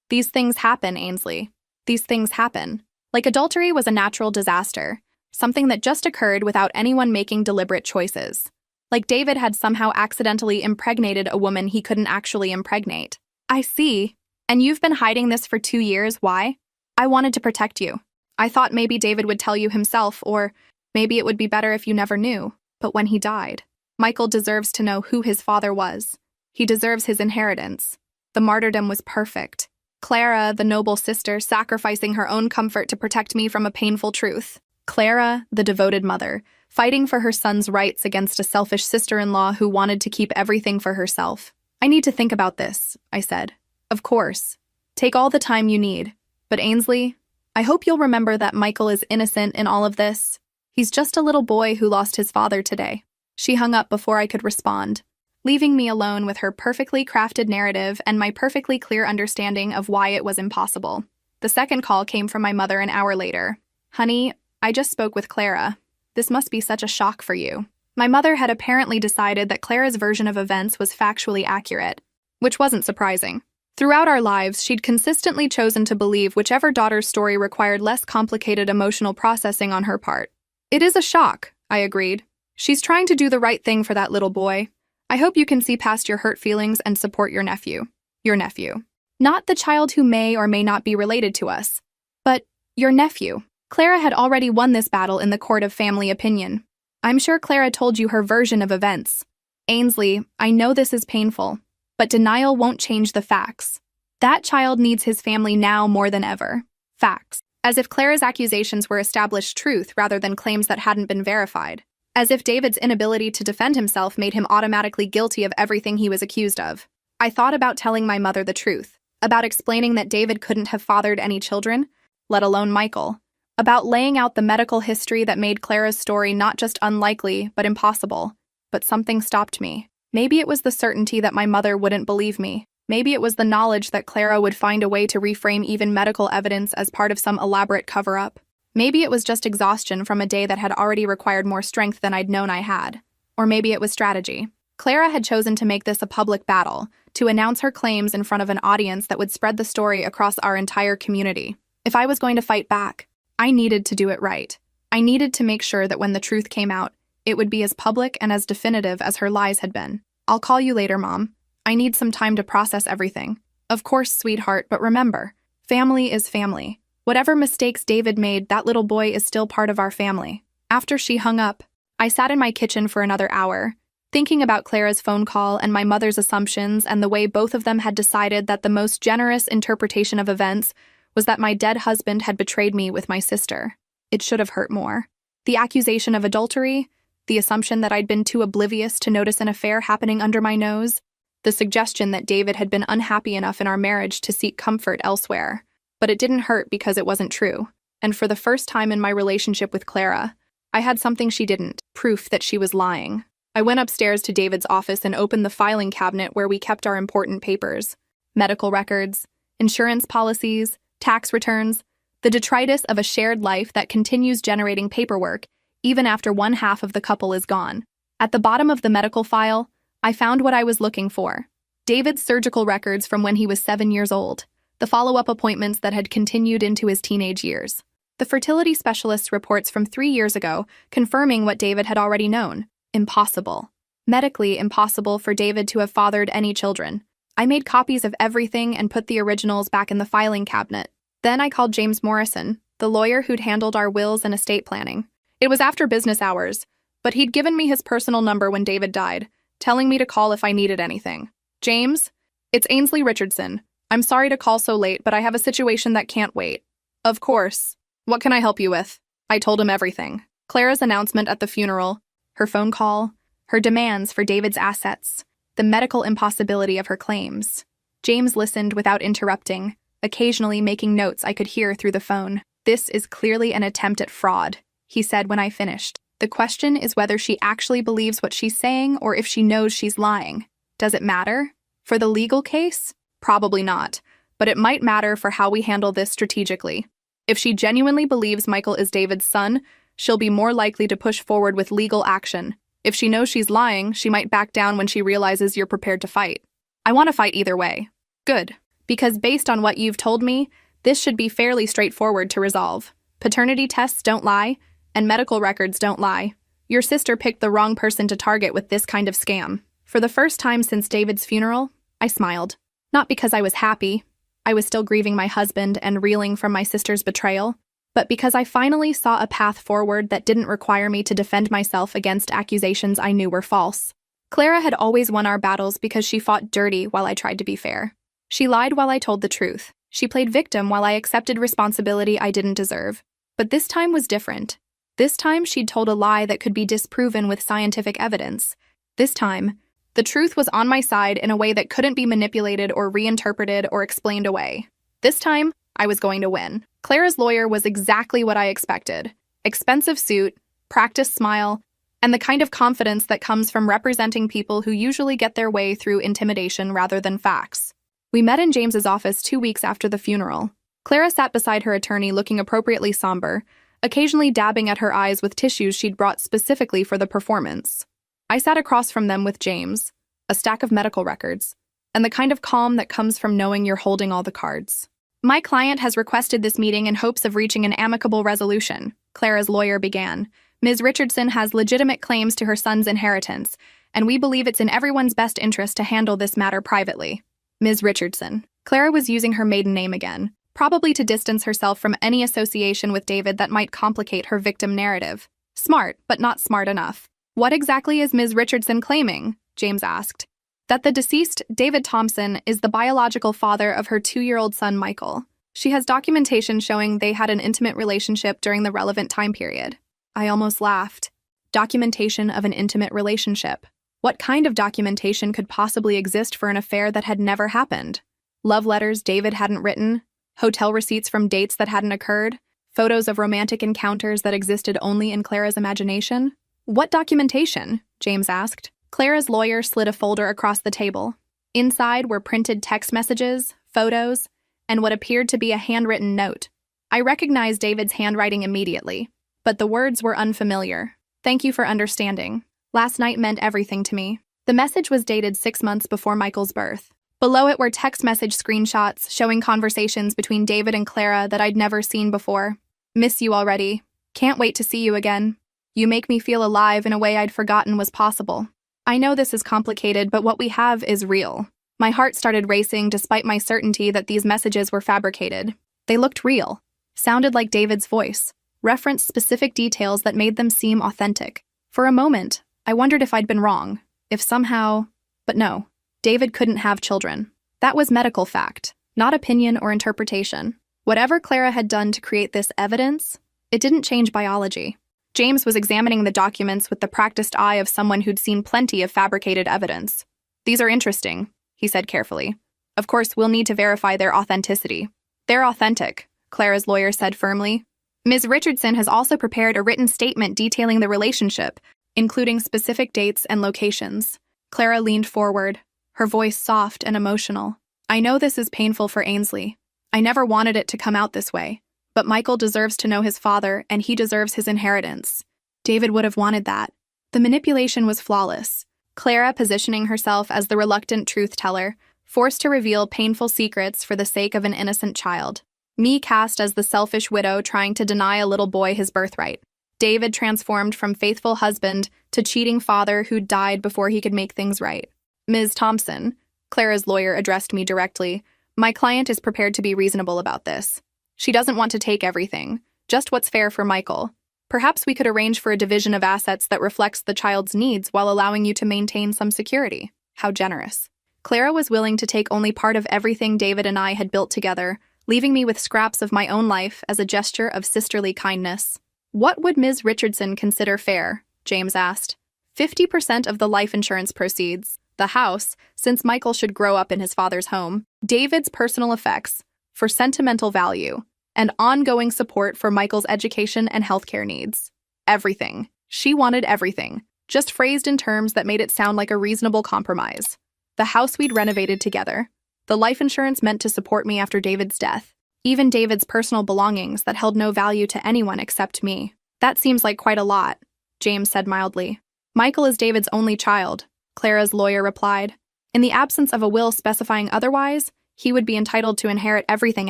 These things happen, Ainsley. These things happen. Like adultery was a natural disaster, something that just occurred without anyone making deliberate choices. Like David had somehow accidentally impregnated a woman he couldn't actually impregnate. I see. And you've been hiding this for 2 years, why? I wanted to protect you. I thought maybe David would tell you himself, or maybe it would be better if you never knew. But when he died, Michael deserves to know who his father was. He deserves his inheritance. The martyrdom was perfect. Clara, the noble sister, sacrificing her own comfort to protect me from a painful truth. Clara, the devoted mother, fighting for her son's rights against a selfish sister-in-law who wanted to keep everything for herself. I need to think about this, I said. Of course. Take all the time you need. But Ainsley, I hope you'll remember that Michael is innocent in all of this. He's just a little boy who lost his father today. She hung up before I could respond, leaving me alone with her perfectly crafted narrative and my perfectly clear understanding of why it was impossible. The second call came from my mother an hour later. Honey, I just spoke with Clara. This must be such a shock for you. My mother had apparently decided that Clara's version of events was factually accurate, which wasn't surprising. Throughout our lives, she'd consistently chosen to believe whichever daughter's story required less complicated emotional processing on her part. It is a shock, I agreed. She's trying to do the right thing for that little boy. I hope you can see past your hurt feelings and support your nephew. Your nephew. Not the child who may or may not be related to us, but your nephew. Clara had already won this battle in the court of family opinion. I'm sure Clara told you her version of events. Ainsley, I know this is painful, but denial won't change the facts. That child needs his family now more than ever. Facts. As if Clara's accusations were established truth rather than claims that hadn't been verified. As if David's inability to defend himself made him automatically guilty of everything he was accused of. I thought about telling my mother the truth, about explaining that David couldn't have fathered any children, let alone Michael, about laying out the medical history that made Clara's story not just unlikely, but impossible. But something stopped me. Maybe it was the certainty that my mother wouldn't believe me. Maybe it was the knowledge that Clara would find a way to reframe even medical evidence as part of some elaborate cover-up. Maybe it was just exhaustion from a day that had already required more strength than I'd known I had. Or maybe it was strategy. Clara had chosen to make this a public battle, to announce her claims in front of an audience that would spread the story across our entire community. If I was going to fight back, I needed to do it right. I needed to make sure that when the truth came out, it would be as public and as definitive as her lies had been. I'll call you later, Mom. I need some time to process everything. Of course, sweetheart, but remember, family is family. Whatever mistakes David made, that little boy is still part of our family. After she hung up, I sat in my kitchen for another hour, thinking about Clara's phone call and my mother's assumptions and the way both of them had decided that the most generous interpretation of events was that my dead husband had betrayed me with my sister. It should have hurt more. The accusation of adultery, the assumption that I'd been too oblivious to notice an affair happening under my nose, the suggestion that David had been unhappy enough in our marriage to seek comfort elsewhere. But it didn't hurt because it wasn't true. And for the first time in my relationship with Clara, I had something she didn't, proof that she was lying. I went upstairs to David's office and opened the filing cabinet where we kept our important papers. Medical records, insurance policies, tax returns, the detritus of a shared life that continues generating paperwork even after one half of the couple is gone. At the bottom of the medical file, I found what I was looking for. David's surgical records from when he was 7 years old, the follow-up appointments that had continued into his teenage years. The fertility specialist's reports from 3 years ago confirming what David had already known. Impossible. Medically impossible for David to have fathered any children. I made copies of everything and put the originals back in the filing cabinet. Then I called James Morrison, the lawyer who'd handled our wills and estate planning. It was after business hours, but he'd given me his personal number when David died, telling me to call if I needed anything. James, it's Ainsley Richardson. I'm sorry to call so late, but I have a situation that can't wait. Of course. What can I help you with? I told him everything. Clara's announcement at the funeral, her phone call, her demands for David's assets, the medical impossibility of her claims. James listened without interrupting, occasionally making notes I could hear through the phone. This is clearly an attempt at fraud, he said when I finished. The question is whether she actually believes what she's saying or if she knows she's lying. Does it matter? For the legal case? Probably not, but it might matter for how we handle this strategically. If she genuinely believes Michael is David's son, she'll be more likely to push forward with legal action. If she knows she's lying, she might back down when she realizes you're prepared to fight. I want to fight either way. Good, because based on what you've told me, this should be fairly straightforward to resolve. Paternity tests don't lie, and medical records don't lie. Your sister picked the wrong person to target with this kind of scam. For the first time since David's funeral, I smiled. Not because I was happy. I was still grieving my husband and reeling from my sister's betrayal, but because I finally saw a path forward that didn't require me to defend myself against accusations I knew were false. Clara had always won our battles because she fought dirty while I tried to be fair. She lied while I told the truth. She played victim while I accepted responsibility I didn't deserve. But this time was different. This time she'd told a lie that could be disproven with scientific evidence. This time, the truth was on my side in a way that couldn't be manipulated or reinterpreted or explained away. This time, I was going to win. Clara's lawyer was exactly what I expected. Expensive suit, practiced smile, and the kind of confidence that comes from representing people who usually get their way through intimidation rather than facts. We met in James's office 2 weeks after the funeral. Clara sat beside her attorney looking appropriately somber, occasionally dabbing at her eyes with tissues she'd brought specifically for the performance. I sat across from them with James, a stack of medical records, and the kind of calm that comes from knowing you're holding all the cards. My client has requested this meeting in hopes of reaching an amicable resolution, Clara's lawyer began. Ms. Richardson has legitimate claims to her son's inheritance, and we believe it's in everyone's best interest to handle this matter privately. Ms. Richardson. Clara was using her maiden name again, probably to distance herself from any association with David that might complicate her victim narrative. Smart, but not smart enough. What exactly is Ms. Richardson claiming? James asked. That the deceased, David Thompson, is the biological father of her 2-year-old son, Michael. She has documentation showing they had an intimate relationship during the relevant time period. I almost laughed. Documentation of an intimate relationship. What kind of documentation could possibly exist for an affair that had never happened? Love letters David hadn't written? Hotel receipts from dates that hadn't occurred? Photos of romantic encounters that existed only in Clara's imagination? What documentation? James asked. Clara's lawyer slid a folder across the table. Inside were printed text messages, photos, and what appeared to be a handwritten note. I recognized David's handwriting immediately, but the words were unfamiliar. Thank you for understanding. Last night meant everything to me. The message was dated 6 months before Michael's birth. Below it were text message screenshots showing conversations between David and Clara that I'd never seen before. Miss you already. Can't wait to see you again. You make me feel alive in a way I'd forgotten was possible. I know this is complicated, but what we have is real. My heart started racing despite my certainty that these messages were fabricated. They looked real, sounded like David's voice, referenced specific details that made them seem authentic. For a moment, I wondered if I'd been wrong, if somehow... But no, David couldn't have children. That was medical fact, not opinion or interpretation. Whatever Clara had done to create this evidence, it didn't change biology. James was examining the documents with the practiced eye of someone who'd seen plenty of fabricated evidence. These are interesting, he said carefully. Of course, we'll need to verify their authenticity. They're authentic, Clara's lawyer said firmly. Ms. Richardson has also prepared a written statement detailing the relationship, including specific dates and locations. Clara leaned forward, her voice soft and emotional. I know this is painful for Ainsley. I never wanted it to come out this way. But Michael deserves to know his father, and he deserves his inheritance. David would have wanted that. The manipulation was flawless. Clara positioning herself as the reluctant truth-teller, forced to reveal painful secrets for the sake of an innocent child. Me cast as the selfish widow trying to deny a little boy his birthright. David transformed from faithful husband to cheating father who died before he could make things right. Ms. Thompson, Clara's lawyer addressed me directly, my client is prepared to be reasonable about this. She doesn't want to take everything, just what's fair for Michael. Perhaps we could arrange for a division of assets that reflects the child's needs while allowing you to maintain some security. How generous. Clara was willing to take only part of everything David and I had built together, leaving me with scraps of my own life as a gesture of sisterly kindness. What would Ms. Richardson consider fair? James asked. 50% of the life insurance proceeds, the house, since Michael should grow up in his father's home, David's personal effects, for sentimental value, and ongoing support for Michael's education and healthcare needs. Everything. She wanted everything, just phrased in terms that made it sound like a reasonable compromise. The house we'd renovated together. The life insurance meant to support me after David's death. Even David's personal belongings that held no value to anyone except me. That seems like quite a lot, James said mildly. Michael is David's only child, Clara's lawyer replied. In the absence of a will specifying otherwise, he would be entitled to inherit everything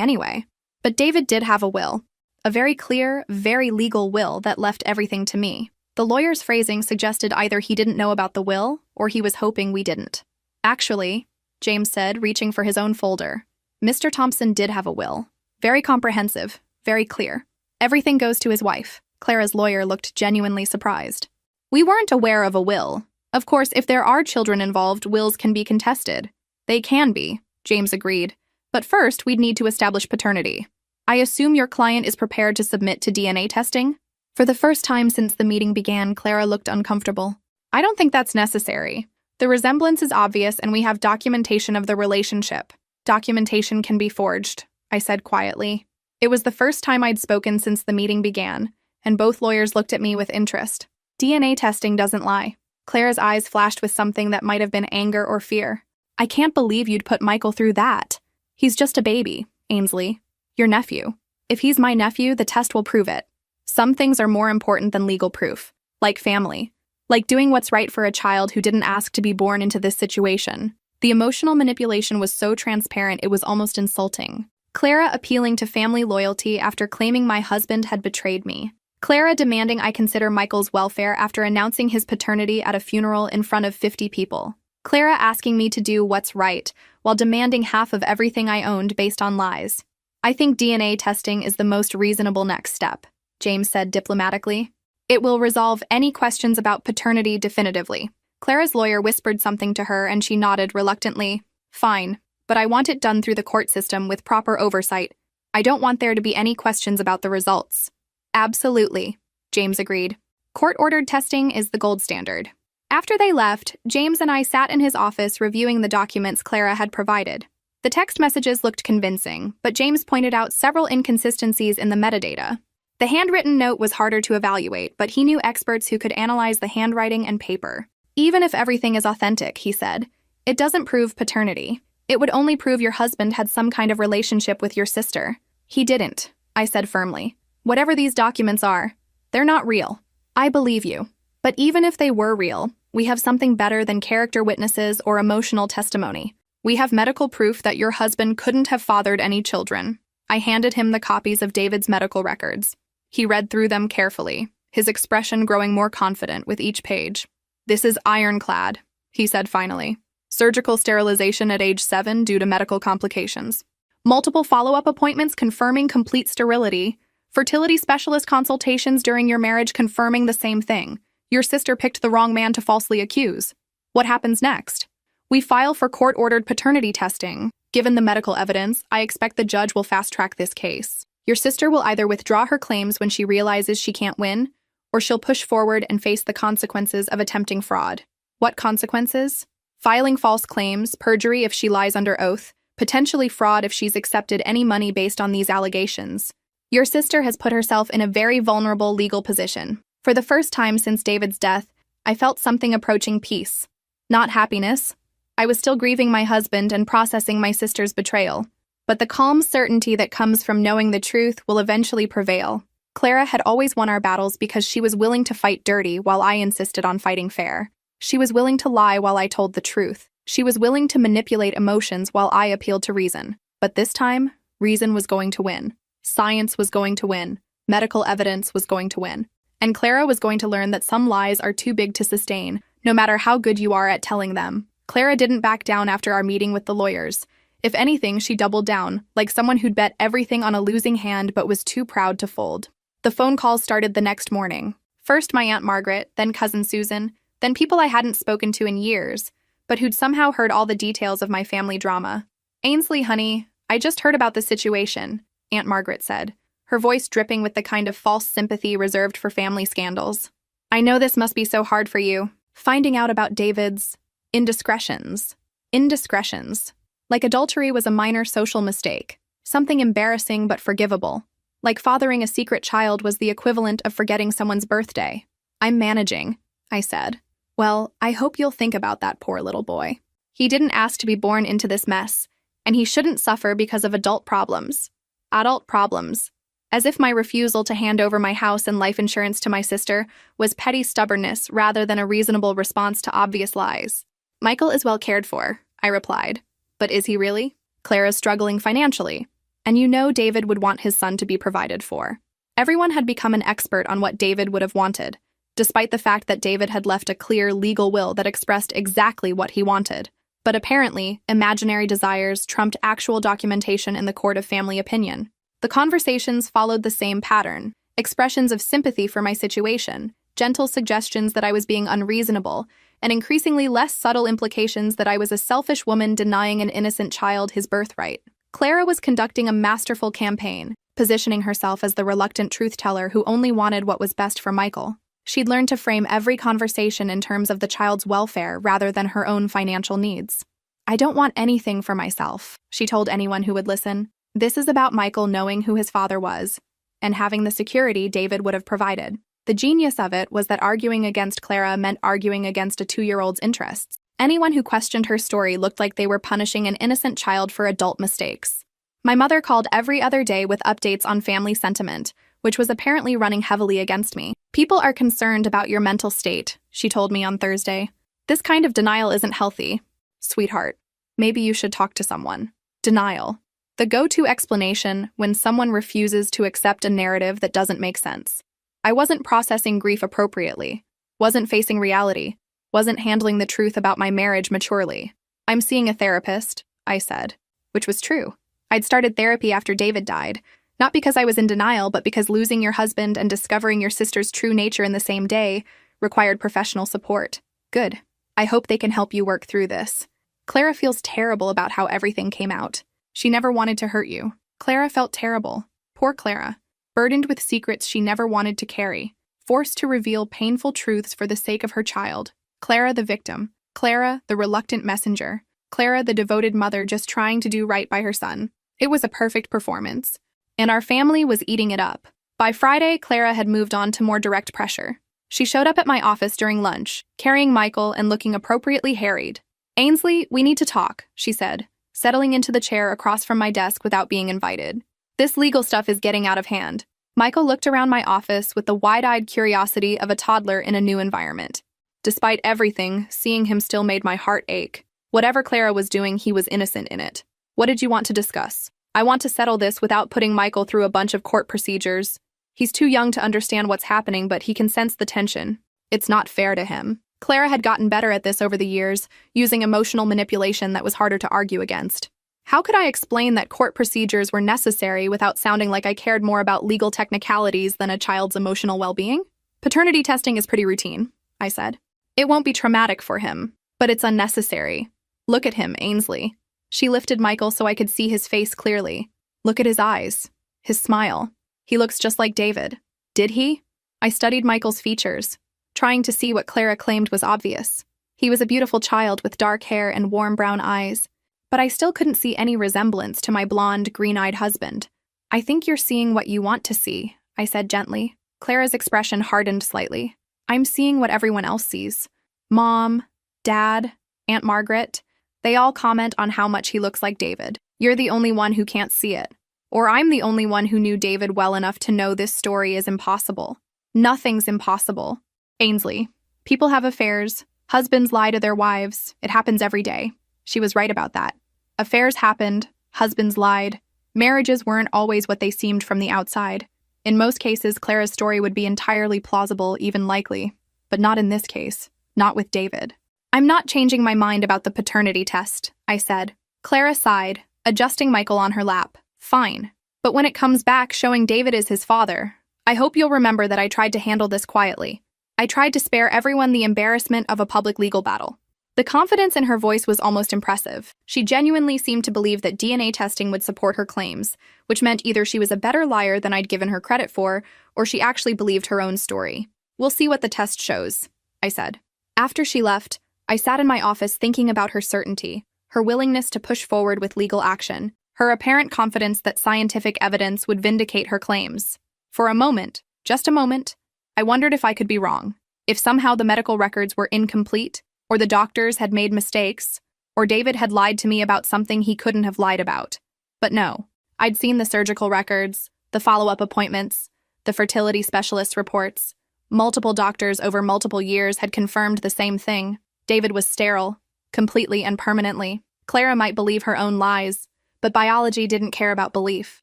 anyway. But David did have a will. A very clear, very legal will that left everything to me. The lawyer's phrasing suggested either he didn't know about the will, or he was hoping we didn't. Actually, James said, reaching for his own folder, Mr. Thompson did have a will. Very comprehensive, very clear. Everything goes to his wife. Clara's lawyer looked genuinely surprised. We weren't aware of a will. Of course, if there are children involved, wills can be contested. They can be, James agreed. But first, we'd need to establish paternity. I assume your client is prepared to submit to DNA testing? For the first time since the meeting began, Clara looked uncomfortable. I don't think that's necessary. The resemblance is obvious and we have documentation of the relationship. Documentation can be forged, I said quietly. It was the first time I'd spoken since the meeting began, and both lawyers looked at me with interest. DNA testing doesn't lie. Clara's eyes flashed with something that might have been anger or fear. I can't believe you'd put Michael through that. He's just a baby, Ainsley. Your nephew. If he's my nephew, the test will prove it. Some things are more important than legal proof, like family. Like doing what's right for a child who didn't ask to be born into this situation. The emotional manipulation was so transparent it was almost insulting. Clara appealing to family loyalty after claiming my husband had betrayed me. Clara demanding I consider Michael's welfare after announcing his paternity at a funeral in front of 50 people. Clara asking me to do what's right, while demanding half of everything I owned based on lies. I think DNA testing is the most reasonable next step, James said diplomatically. It will resolve any questions about paternity definitively. Clara's lawyer whispered something to her and she nodded reluctantly. Fine, but I want it done through the court system with proper oversight. I don't want there to be any questions about the results. Absolutely, James agreed. Court-ordered testing is the gold standard. After they left, James and I sat in his office reviewing the documents Clara had provided. The text messages looked convincing, but James pointed out several inconsistencies in the metadata. The handwritten note was harder to evaluate, but he knew experts who could analyze the handwriting and paper. Even if everything is authentic, he said, it doesn't prove paternity. It would only prove your husband had some kind of relationship with your sister. He didn't, I said firmly. Whatever these documents are, they're not real. I believe you. But even if they were real, we have something better than character witnesses or emotional testimony. We have medical proof that your husband couldn't have fathered any children. I handed him the copies of David's medical records. He read through them carefully, his expression growing more confident with each page. This is ironclad, he said finally. Surgical sterilization at age 7 due to medical complications. Multiple follow-up appointments confirming complete sterility. Fertility specialist consultations during your marriage confirming the same thing. Your sister picked the wrong man to falsely accuse. What happens next? We file for court-ordered paternity testing. Given the medical evidence, I expect the judge will fast-track this case. Your sister will either withdraw her claims when she realizes she can't win, or she'll push forward and face the consequences of attempting fraud. What consequences? Filing false claims, perjury if she lies under oath, potentially fraud if she's accepted any money based on these allegations. Your sister has put herself in a very vulnerable legal position. For the first time since David's death, I felt something approaching peace. Not happiness. I was still grieving my husband and processing my sister's betrayal. But the calm certainty that comes from knowing the truth will eventually prevail. Clara had always won our battles because she was willing to fight dirty while I insisted on fighting fair. She was willing to lie while I told the truth. She was willing to manipulate emotions while I appealed to reason. But this time, reason was going to win. Science was going to win. Medical evidence was going to win. And Clara was going to learn that some lies are too big to sustain, no matter how good you are at telling them. Clara didn't back down after our meeting with the lawyers. If anything, she doubled down, like someone who'd bet everything on a losing hand but was too proud to fold. The phone calls started the next morning. First my Aunt Margaret, then Cousin Susan, then people I hadn't spoken to in years, but who'd somehow heard all the details of my family drama. "Ainsley, honey, I just heard about the situation," Aunt Margaret said, her voice dripping with the kind of false sympathy reserved for family scandals. "I know this must be so hard for you, finding out about David's indiscretions. Indiscretions. Like adultery was a minor social mistake, something embarrassing but forgivable. Like fathering a secret child was the equivalent of forgetting someone's birthday. I'm managing," I said. "Well, I hope you'll think about that poor little boy. He didn't ask to be born into this mess, and he shouldn't suffer because of adult problems. Adult problems. As if my refusal to hand over my house and life insurance to my sister was petty stubbornness rather than a reasonable response to obvious lies. "Michael is well cared for," I replied. "But is he really? Clara's struggling financially, and you know David would want his son to be provided for." Everyone had become an expert on what David would have wanted, despite the fact that David had left a clear legal will that expressed exactly what he wanted. But apparently, imaginary desires trumped actual documentation in the court of family opinion. The conversations followed the same pattern: expressions of sympathy for my situation, gentle suggestions that I was being unreasonable, and increasingly less subtle implications that I was a selfish woman denying an innocent child his birthright. Clara was conducting a masterful campaign, positioning herself as the reluctant truth-teller who only wanted what was best for Michael. She'd learned to frame every conversation in terms of the child's welfare rather than her own financial needs. "I don't want anything for myself," she told anyone who would listen. "This is about Michael knowing who his father was, and having the security David would have provided." The genius of it was that arguing against Clara meant arguing against a 2-year-old's interests. Anyone who questioned her story looked like they were punishing an innocent child for adult mistakes. My mother called every other day with updates on family sentiment, which was apparently running heavily against me. "People are concerned about your mental state," she told me on Thursday. "This kind of denial isn't healthy. Sweetheart, maybe you should talk to someone." Denial. The go-to explanation when someone refuses to accept a narrative that doesn't make sense. I wasn't processing grief appropriately, wasn't facing reality, wasn't handling the truth about my marriage maturely. "I'm seeing a therapist," I said, which was true. I'd started therapy after David died, not because I was in denial, but because losing your husband and discovering your sister's true nature in the same day required professional support. Good. I hope they can help you work through this. Clara feels terrible about how everything came out. She never wanted to hurt you. Clara felt terrible. Poor Clara. Burdened with secrets she never wanted to carry. Forced to reveal painful truths for the sake of her child. Clara the victim. Clara the reluctant messenger. Clara the devoted mother just trying to do right by her son. It was a perfect performance. And our family was eating it up. By Friday, Clara had moved on to more direct pressure. She showed up at my office during lunch, carrying Michael and looking appropriately harried. "Ainsley, we need to talk," she said, settling into the chair across from my desk without being invited. "This legal stuff is getting out of hand." Michael looked around my office with the wide-eyed curiosity of a toddler in a new environment. Despite everything, seeing him still made my heart ache. Whatever Clara was doing, he was innocent in it. "What did you want to discuss?" "I want to settle this without putting Michael through a bunch of court procedures. He's too young to understand what's happening, but he can sense the tension. It's not fair to him." Clara had gotten better at this over the years, using emotional manipulation that was harder to argue against. How could I explain that court procedures were necessary without sounding like I cared more about legal technicalities than a child's emotional well-being? "Paternity testing is pretty routine," I said. "It won't be traumatic for him, but it's unnecessary. Look at him, Ainsley." She lifted Michael so I could see his face clearly. "Look at his eyes, his smile. He looks just like David." "Did he?" I studied Michael's features, trying to see what Clara claimed was obvious. He was a beautiful child with dark hair and warm brown eyes, but I still couldn't see any resemblance to my blonde, green-eyed husband. "I think you're seeing what you want to see," I said gently. Clara's expression hardened slightly. I'm seeing what everyone else sees. Mom, Dad, Aunt Margaret, they all comment on how much he looks like David. You're the only one who can't see it. Or I'm the only one who knew David well enough to know this story is impossible. Nothing's impossible. Ainsley, people have affairs. Husbands lie to their wives. It happens every day. She was right about that. Affairs happened. Husbands lied. Marriages weren't always what they seemed from the outside. In most cases, Clara's story would be entirely plausible, even likely. But not in this case. Not with David. I'm not changing my mind about the paternity test, I said. Clara sighed, adjusting Michael on her lap. Fine. But when it comes back showing David is his father, I hope you'll remember that I tried to handle this quietly. I tried to spare everyone the embarrassment of a public legal battle. The confidence in her voice was almost impressive. She genuinely seemed to believe that DNA testing would support her claims, which meant either she was a better liar than I'd given her credit for, or she actually believed her own story. We'll see what the test shows, I said. After she left, I sat in my office thinking about her certainty, her willingness to push forward with legal action, her apparent confidence that scientific evidence would vindicate her claims. For a moment, just a moment, I wondered if I could be wrong, if somehow the medical records were incomplete, or the doctors had made mistakes, or David had lied to me about something he couldn't have lied about. But no, I'd seen the surgical records, the follow-up appointments, the fertility specialist reports. Multiple doctors over multiple years had confirmed the same thing. David was sterile, completely and permanently. Clara might believe her own lies, but biology didn't care about belief.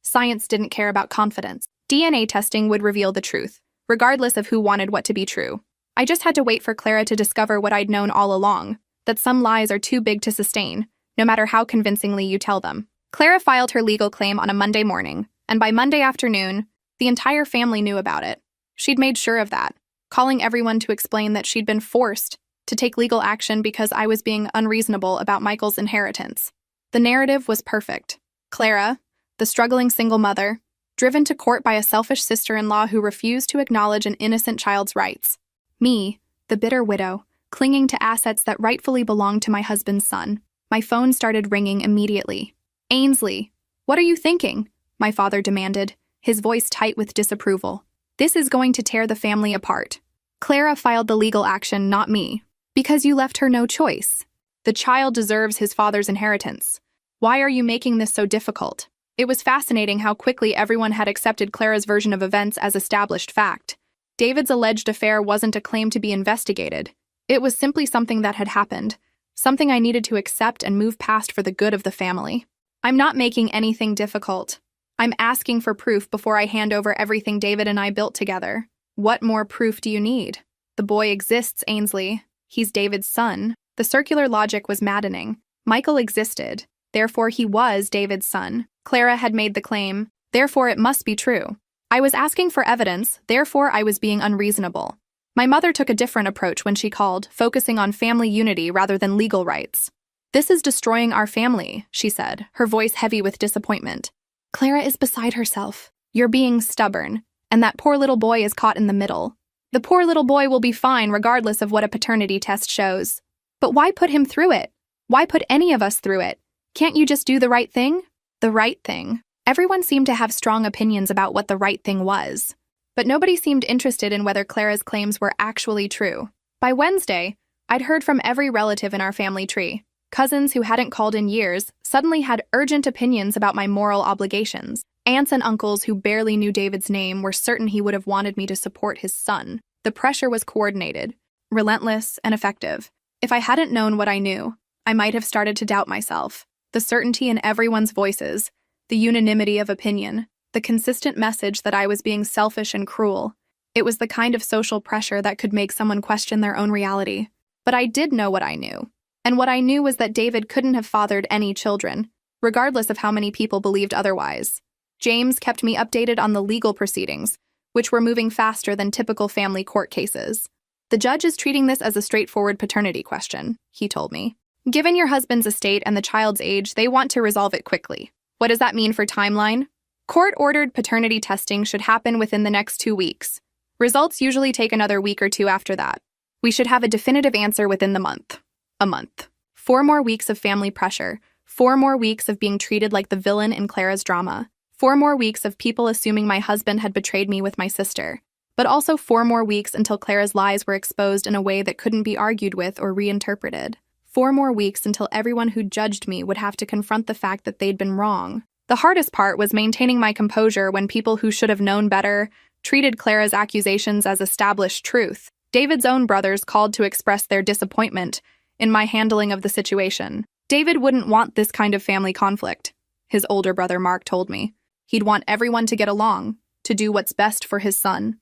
Science didn't care about confidence. DNA testing would reveal the truth, regardless of who wanted what to be true. I just had to wait for Clara to discover what I'd known all along, that some lies are too big to sustain, no matter how convincingly you tell them. Clara filed her legal claim on a Monday morning, and by Monday afternoon, the entire family knew about it. She'd made sure of that, calling everyone to explain that she'd been forced to take legal action because I was being unreasonable about Michael's inheritance. The narrative was perfect. Clara, the struggling single mother, driven to court by a selfish sister-in-law who refused to acknowledge an innocent child's rights. Me, the bitter widow, clinging to assets that rightfully belonged to my husband's son. My phone started ringing immediately. Ainsley, what are you thinking? My father demanded, his voice tight with disapproval. This is going to tear the family apart. Clara filed the legal action, not me. Because you left her no choice. The child deserves his father's inheritance. Why are you making this so difficult? It was fascinating how quickly everyone had accepted Clara's version of events as established fact. David's alleged affair wasn't a claim to be investigated. It was simply something that had happened, something I needed to accept and move past for the good of the family. I'm not making anything difficult. I'm asking for proof before I hand over everything David and I built together. What more proof do you need? The boy exists, Ainsley. He's David's son. The circular logic was maddening. Michael existed. Therefore, he was David's son. Clara had made the claim. Therefore, it must be true. I was asking for evidence. Therefore, I was being unreasonable. My mother took a different approach when she called, focusing on family unity rather than legal rights. This is destroying our family, she said, her voice heavy with disappointment. Clara is beside herself. You're being stubborn, and that poor little boy is caught in the middle. The poor little boy will be fine regardless of what a paternity test shows. But why put him through it? Why put any of us through it? Can't you just do the right thing? The right thing. Everyone seemed to have strong opinions about what the right thing was. But nobody seemed interested in whether Clara's claims were actually true. By Wednesday, I'd heard from every relative in our family tree. Cousins who hadn't called in years suddenly had urgent opinions about my moral obligations. Aunts and uncles who barely knew David's name were certain he would have wanted me to support his son. The pressure was coordinated, relentless, and effective. If I hadn't known what I knew, I might have started to doubt myself. The certainty in everyone's voices, the unanimity of opinion, the consistent message that I was being selfish and cruel. It was the kind of social pressure that could make someone question their own reality. But I did know what I knew. And what I knew was that David couldn't have fathered any children, regardless of how many people believed otherwise. James kept me updated on the legal proceedings, which were moving faster than typical family court cases. The judge is treating this as a straightforward paternity question, he told me. Given your husband's estate and the child's age, they want to resolve it quickly. What does that mean for timeline? Court-ordered paternity testing should happen within the next 2 weeks. Results usually take another week or two after that. We should have a definitive answer within the month. A month. 4 more weeks of family pressure. 4 more weeks of being treated like the villain in Clara's drama. 4 more weeks of people assuming my husband had betrayed me with my sister. but also 4 more weeks until Clara's lies were exposed in a way that couldn't be argued with or reinterpreted. 4 more weeks until everyone who judged me would have to confront the fact that they'd been wrong. The hardest part was maintaining my composure when people who should have known better treated Clara's accusations as established truth. David's own brothers called to express their disappointment in my handling of the situation. David wouldn't want this kind of family conflict, his older brother Mark told me. He'd want everyone to get along, to do what's best for his son.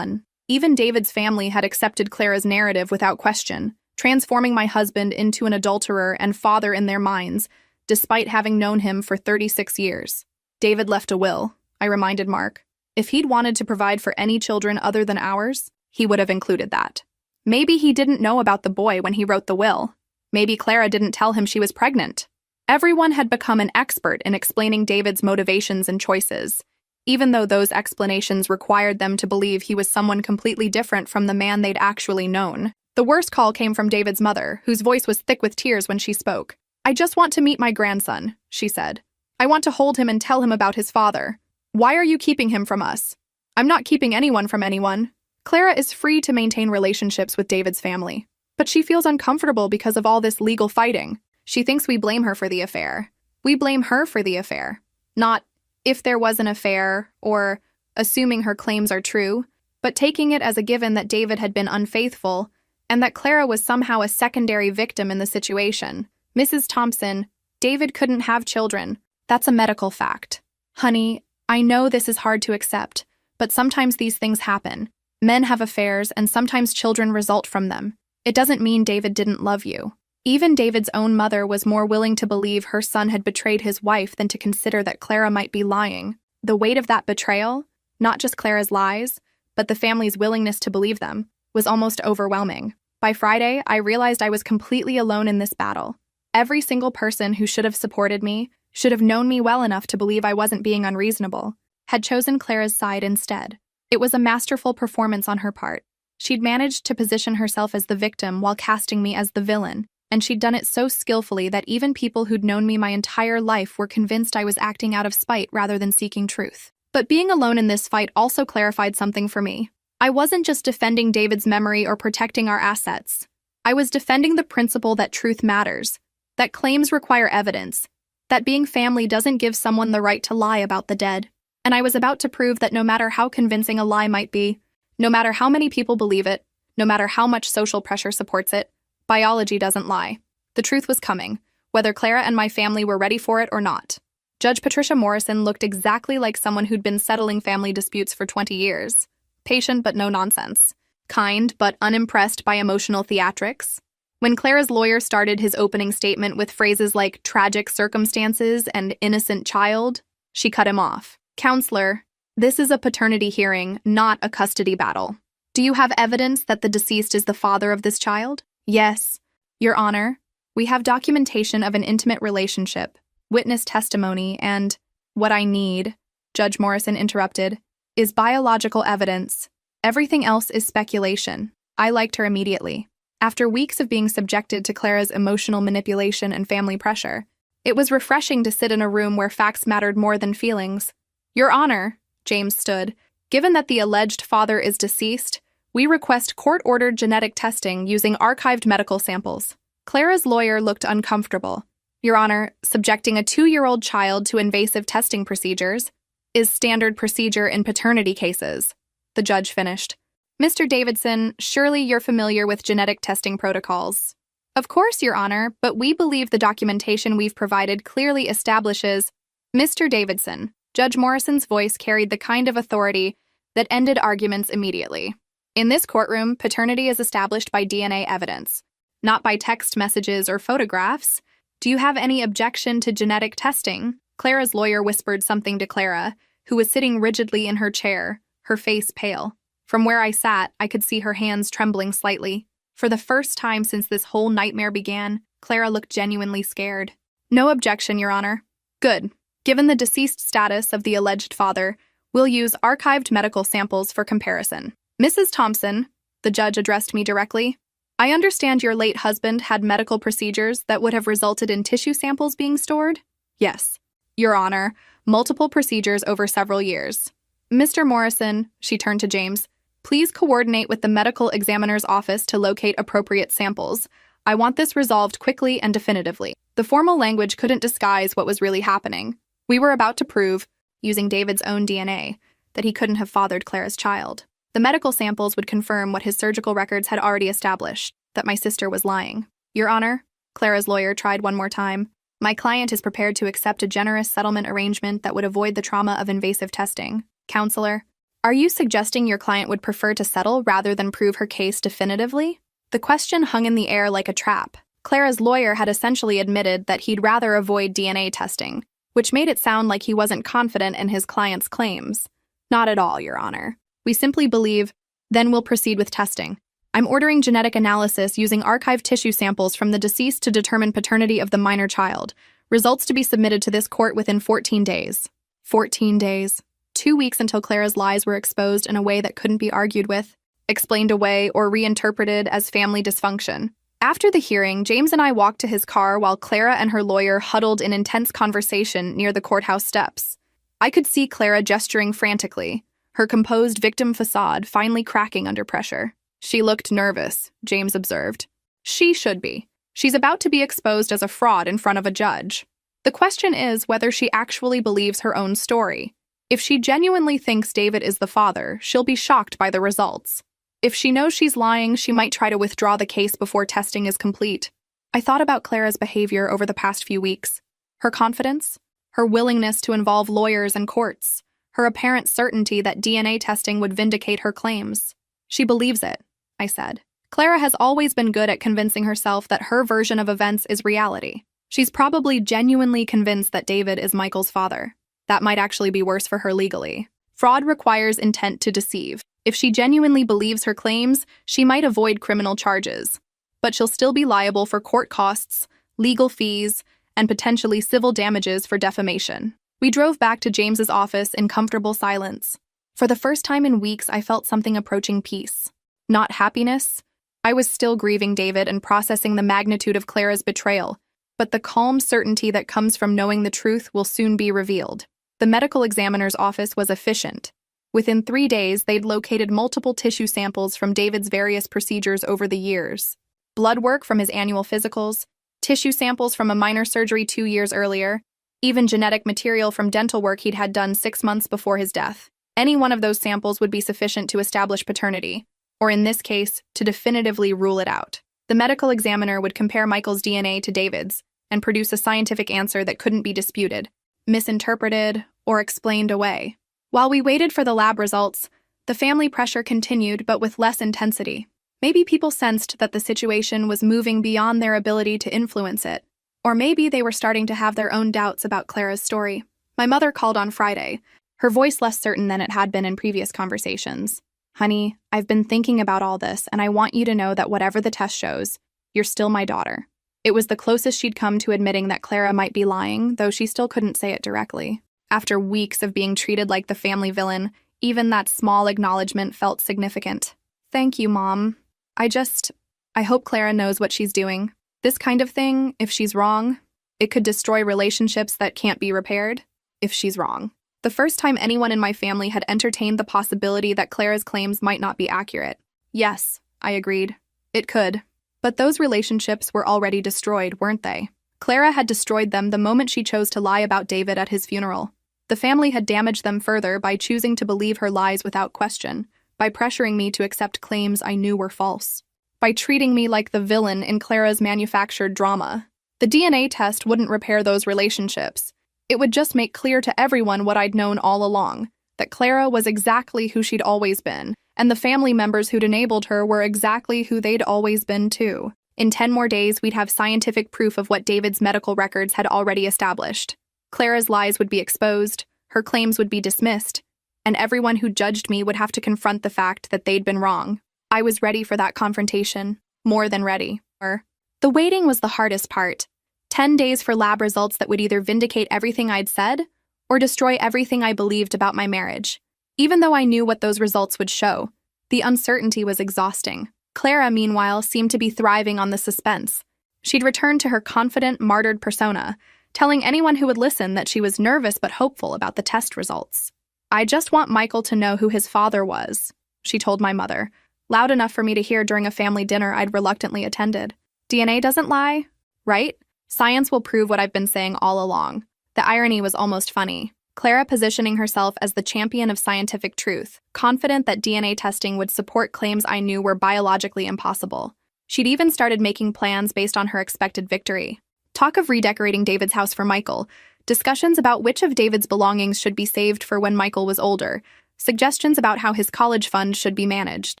Even David's family had accepted Clara's narrative without question, transforming my husband into an adulterer and father in their minds, despite having known him for 36 years. David left a will, I reminded Mark. If he'd wanted to provide for any children other than ours, he would have included that. Maybe he didn't know about the boy when he wrote the will. Maybe Clara didn't tell him she was pregnant. Everyone had become an expert in explaining David's motivations and choices, even though those explanations required them to believe he was someone completely different from the man they'd actually known. The worst call came from David's mother, whose voice was thick with tears when she spoke. "I just want to meet my grandson," she said. "I want to hold him and tell him about his father. Why are you keeping him from us?" "I'm not keeping anyone from anyone. Clara is free to maintain relationships with David's family, but she feels uncomfortable because of all this legal fighting. She thinks we blame her for the affair. We blame her for the affair. Not if there was an affair or assuming her claims are true, but taking it as a given that David had been unfaithful and that Clara was somehow a secondary victim in the situation. Mrs. Thompson, David couldn't have children. That's a medical fact. Honey, I know this is hard to accept, but sometimes these things happen. Men have affairs, and sometimes children result from them. It doesn't mean David didn't love you." Even David's own mother was more willing to believe her son had betrayed his wife than to consider that Clara might be lying. The weight of that betrayal, not just Clara's lies, but the family's willingness to believe them, was almost overwhelming. By Friday, I realized I was completely alone in this battle. Every single person who should have supported me, should have known me well enough to believe I wasn't being unreasonable, had chosen Clara's side instead. It was a masterful performance on her part. She'd managed to position herself as the victim while casting me as the villain, and she'd done it so skillfully that even people who'd known me my entire life were convinced I was acting out of spite rather than seeking truth. But being alone in this fight also clarified something for me. I wasn't just defending David's memory or protecting our assets. I was defending the principle that truth matters, that claims require evidence, that being family doesn't give someone the right to lie about the dead. And I was about to prove that no matter how convincing a lie might be, no matter how many people believe it, no matter how much social pressure supports it, biology doesn't lie. The truth was coming, whether Clara and my family were ready for it or not. Judge Patricia Morrison looked exactly like someone who'd been settling family disputes for 20 years. Patient but no nonsense. Kind but unimpressed by emotional theatrics. When Clara's lawyer started his opening statement with phrases like tragic circumstances and innocent child, she cut him off. "Counselor, this is a paternity hearing, not a custody battle. Do you have evidence that the deceased is the father of this child?" "Yes, Your Honor. We have documentation of an intimate relationship, witness testimony, and what I need," Judge Morrison interrupted, "is biological evidence. Everything else is speculation." I liked her immediately. After weeks of being subjected to Clara's emotional manipulation and family pressure, it was refreshing to sit in a room where facts mattered more than feelings. "Your Honor," James stood, "given that the alleged father is deceased, we request court-ordered genetic testing using archived medical samples." Clara's lawyer looked uncomfortable. "Your Honor, subjecting a 2-year-old child to invasive testing procedures is standard procedure in paternity cases," the judge finished. "Mr. Davidson, surely you're familiar with genetic testing protocols." "Of course, Your Honor, but we believe the documentation we've provided clearly establishes—" "Mr. Davidson," Judge Morrison's voice carried the kind of authority that ended arguments immediately. "In this courtroom, paternity is established by DNA evidence, not by text messages or photographs. Do you have any objection to genetic testing?" Clara's lawyer whispered something to Clara, who was sitting rigidly in her chair, her face pale. From where I sat, I could see her hands trembling slightly. For the first time since this whole nightmare began, Clara looked genuinely scared. "No objection, Your Honor." "Good. Given the deceased status of the alleged father, we'll use archived medical samples for comparison." "Mrs. Thompson," the judge addressed me directly, "I understand your late husband had medical procedures that would have resulted in tissue samples being stored?" "Yes, Your Honor, multiple procedures over several years." "Mr. Morrison," she turned to James, Please coordinate with the medical examiner's office to locate appropriate samples. I want this resolved quickly and definitively. The formal language couldn't disguise what was really happening. We were about to prove, using David's own DNA, that he couldn't have fathered Clara's child. The medical samples would confirm what his surgical records had already established, that my sister was lying. Your Honor, Clara's lawyer tried one more time. My client is prepared to accept a generous settlement arrangement that would avoid the trauma of invasive testing. Counselor, are you suggesting your client would prefer to settle rather than prove her case definitively? The question hung in the air like a trap. Clara's lawyer had essentially admitted that he'd rather avoid DNA testing, which made it sound like he wasn't confident in his client's claims. Not at all, Your Honor. We simply believe, then we'll proceed with testing. I'm ordering genetic analysis using archived tissue samples from the deceased to determine paternity of the minor child. Results to be submitted to this court within 14 days. 14 days. 2 weeks until Clara's lies were exposed in a way that couldn't be argued with, explained away, or reinterpreted as family dysfunction. After the hearing, James and I walked to his car while Clara and her lawyer huddled in intense conversation near the courthouse steps. I could see Clara gesturing frantically, her composed victim facade finally cracking under pressure. She looked nervous, James observed. She should be. She's about to be exposed as a fraud in front of a judge. The question is whether she actually believes her own story. If she genuinely thinks David is the father, she'll be shocked by the results. If she knows she's lying, she might try to withdraw the case before testing is complete. I thought about Clara's behavior over the past few weeks. Her confidence, her willingness to involve lawyers and courts, her apparent certainty that DNA testing would vindicate her claims. She believes it, I said. Clara has always been good at convincing herself that her version of events is reality. She's probably genuinely convinced that David is Michael's father. That might actually be worse for her legally. Fraud requires intent to deceive. If she genuinely believes her claims, she might avoid criminal charges. But she'll still be liable for court costs, legal fees, and potentially civil damages for defamation. We drove back to James's office in comfortable silence. For the first time in weeks, I felt something approaching peace. Not happiness. I was still grieving David and processing the magnitude of Clara's betrayal, but the calm certainty that comes from knowing the truth will soon be revealed. The medical examiner's office was efficient. Within 3 days, they'd located multiple tissue samples from David's various procedures over the years. Blood work from his annual physicals, tissue samples from a minor surgery 2 years earlier, even genetic material from dental work he'd had done 6 months before his death. Any one of those samples would be sufficient to establish paternity, or in this case, to definitively rule it out. The medical examiner would compare Michael's DNA to David's and produce a scientific answer that couldn't be disputed, misinterpreted, or explained away. While we waited for the lab results, the family pressure continued, but with less intensity. Maybe people sensed that the situation was moving beyond their ability to influence it, or maybe they were starting to have their own doubts about Clara's story. My mother called on Friday, her voice less certain than it had been in previous conversations. Honey, I've been thinking about all this, and I want you to know that whatever the test shows, you're still my daughter. It was the closest she'd come to admitting that Clara might be lying, though she still couldn't say it directly. After weeks of being treated like the family villain, even that small acknowledgement felt significant. Thank you, Mom. I hope Clara knows what she's doing. This kind of thing, if she's wrong, it could destroy relationships that can't be repaired, if she's wrong. The first time anyone in my family had entertained the possibility that Clara's claims might not be accurate. Yes, I agreed. It could. But those relationships were already destroyed, weren't they? Clara had destroyed them the moment she chose to lie about David at his funeral. The family had damaged them further by choosing to believe her lies without question, by pressuring me to accept claims I knew were false, by treating me like the villain in Clara's manufactured drama. The DNA test wouldn't repair those relationships. It would just make clear to everyone what I'd known all along, that Clara was exactly who she'd always been, and the family members who'd enabled her were exactly who they'd always been too. In 10 more days, we'd have scientific proof of what David's medical records had already established. Clara's lies would be exposed, her claims would be dismissed, and everyone who judged me would have to confront the fact that they'd been wrong. I was ready for that confrontation, more than ready. The waiting was the hardest part. 10 days for lab results that would either vindicate everything I'd said or destroy everything I believed about my marriage. Even though I knew what those results would show, the uncertainty was exhausting. Clara, meanwhile, seemed to be thriving on the suspense. She'd returned to her confident, martyred persona, telling anyone who would listen that she was nervous but hopeful about the test results. I just want Michael to know who his father was. she told my mother, loud enough for me to hear during a family dinner I'd reluctantly attended. DNA doesn't lie, right? Science will prove what I've been saying all along. The irony was almost funny. Clara positioning herself as the champion of scientific truth, confident that DNA testing would support claims I knew were biologically impossible. She'd even started making plans based on her expected victory. Talk of redecorating David's house for Michael, discussions about which of David's belongings should be saved for when Michael was older, suggestions about how his college fund should be managed.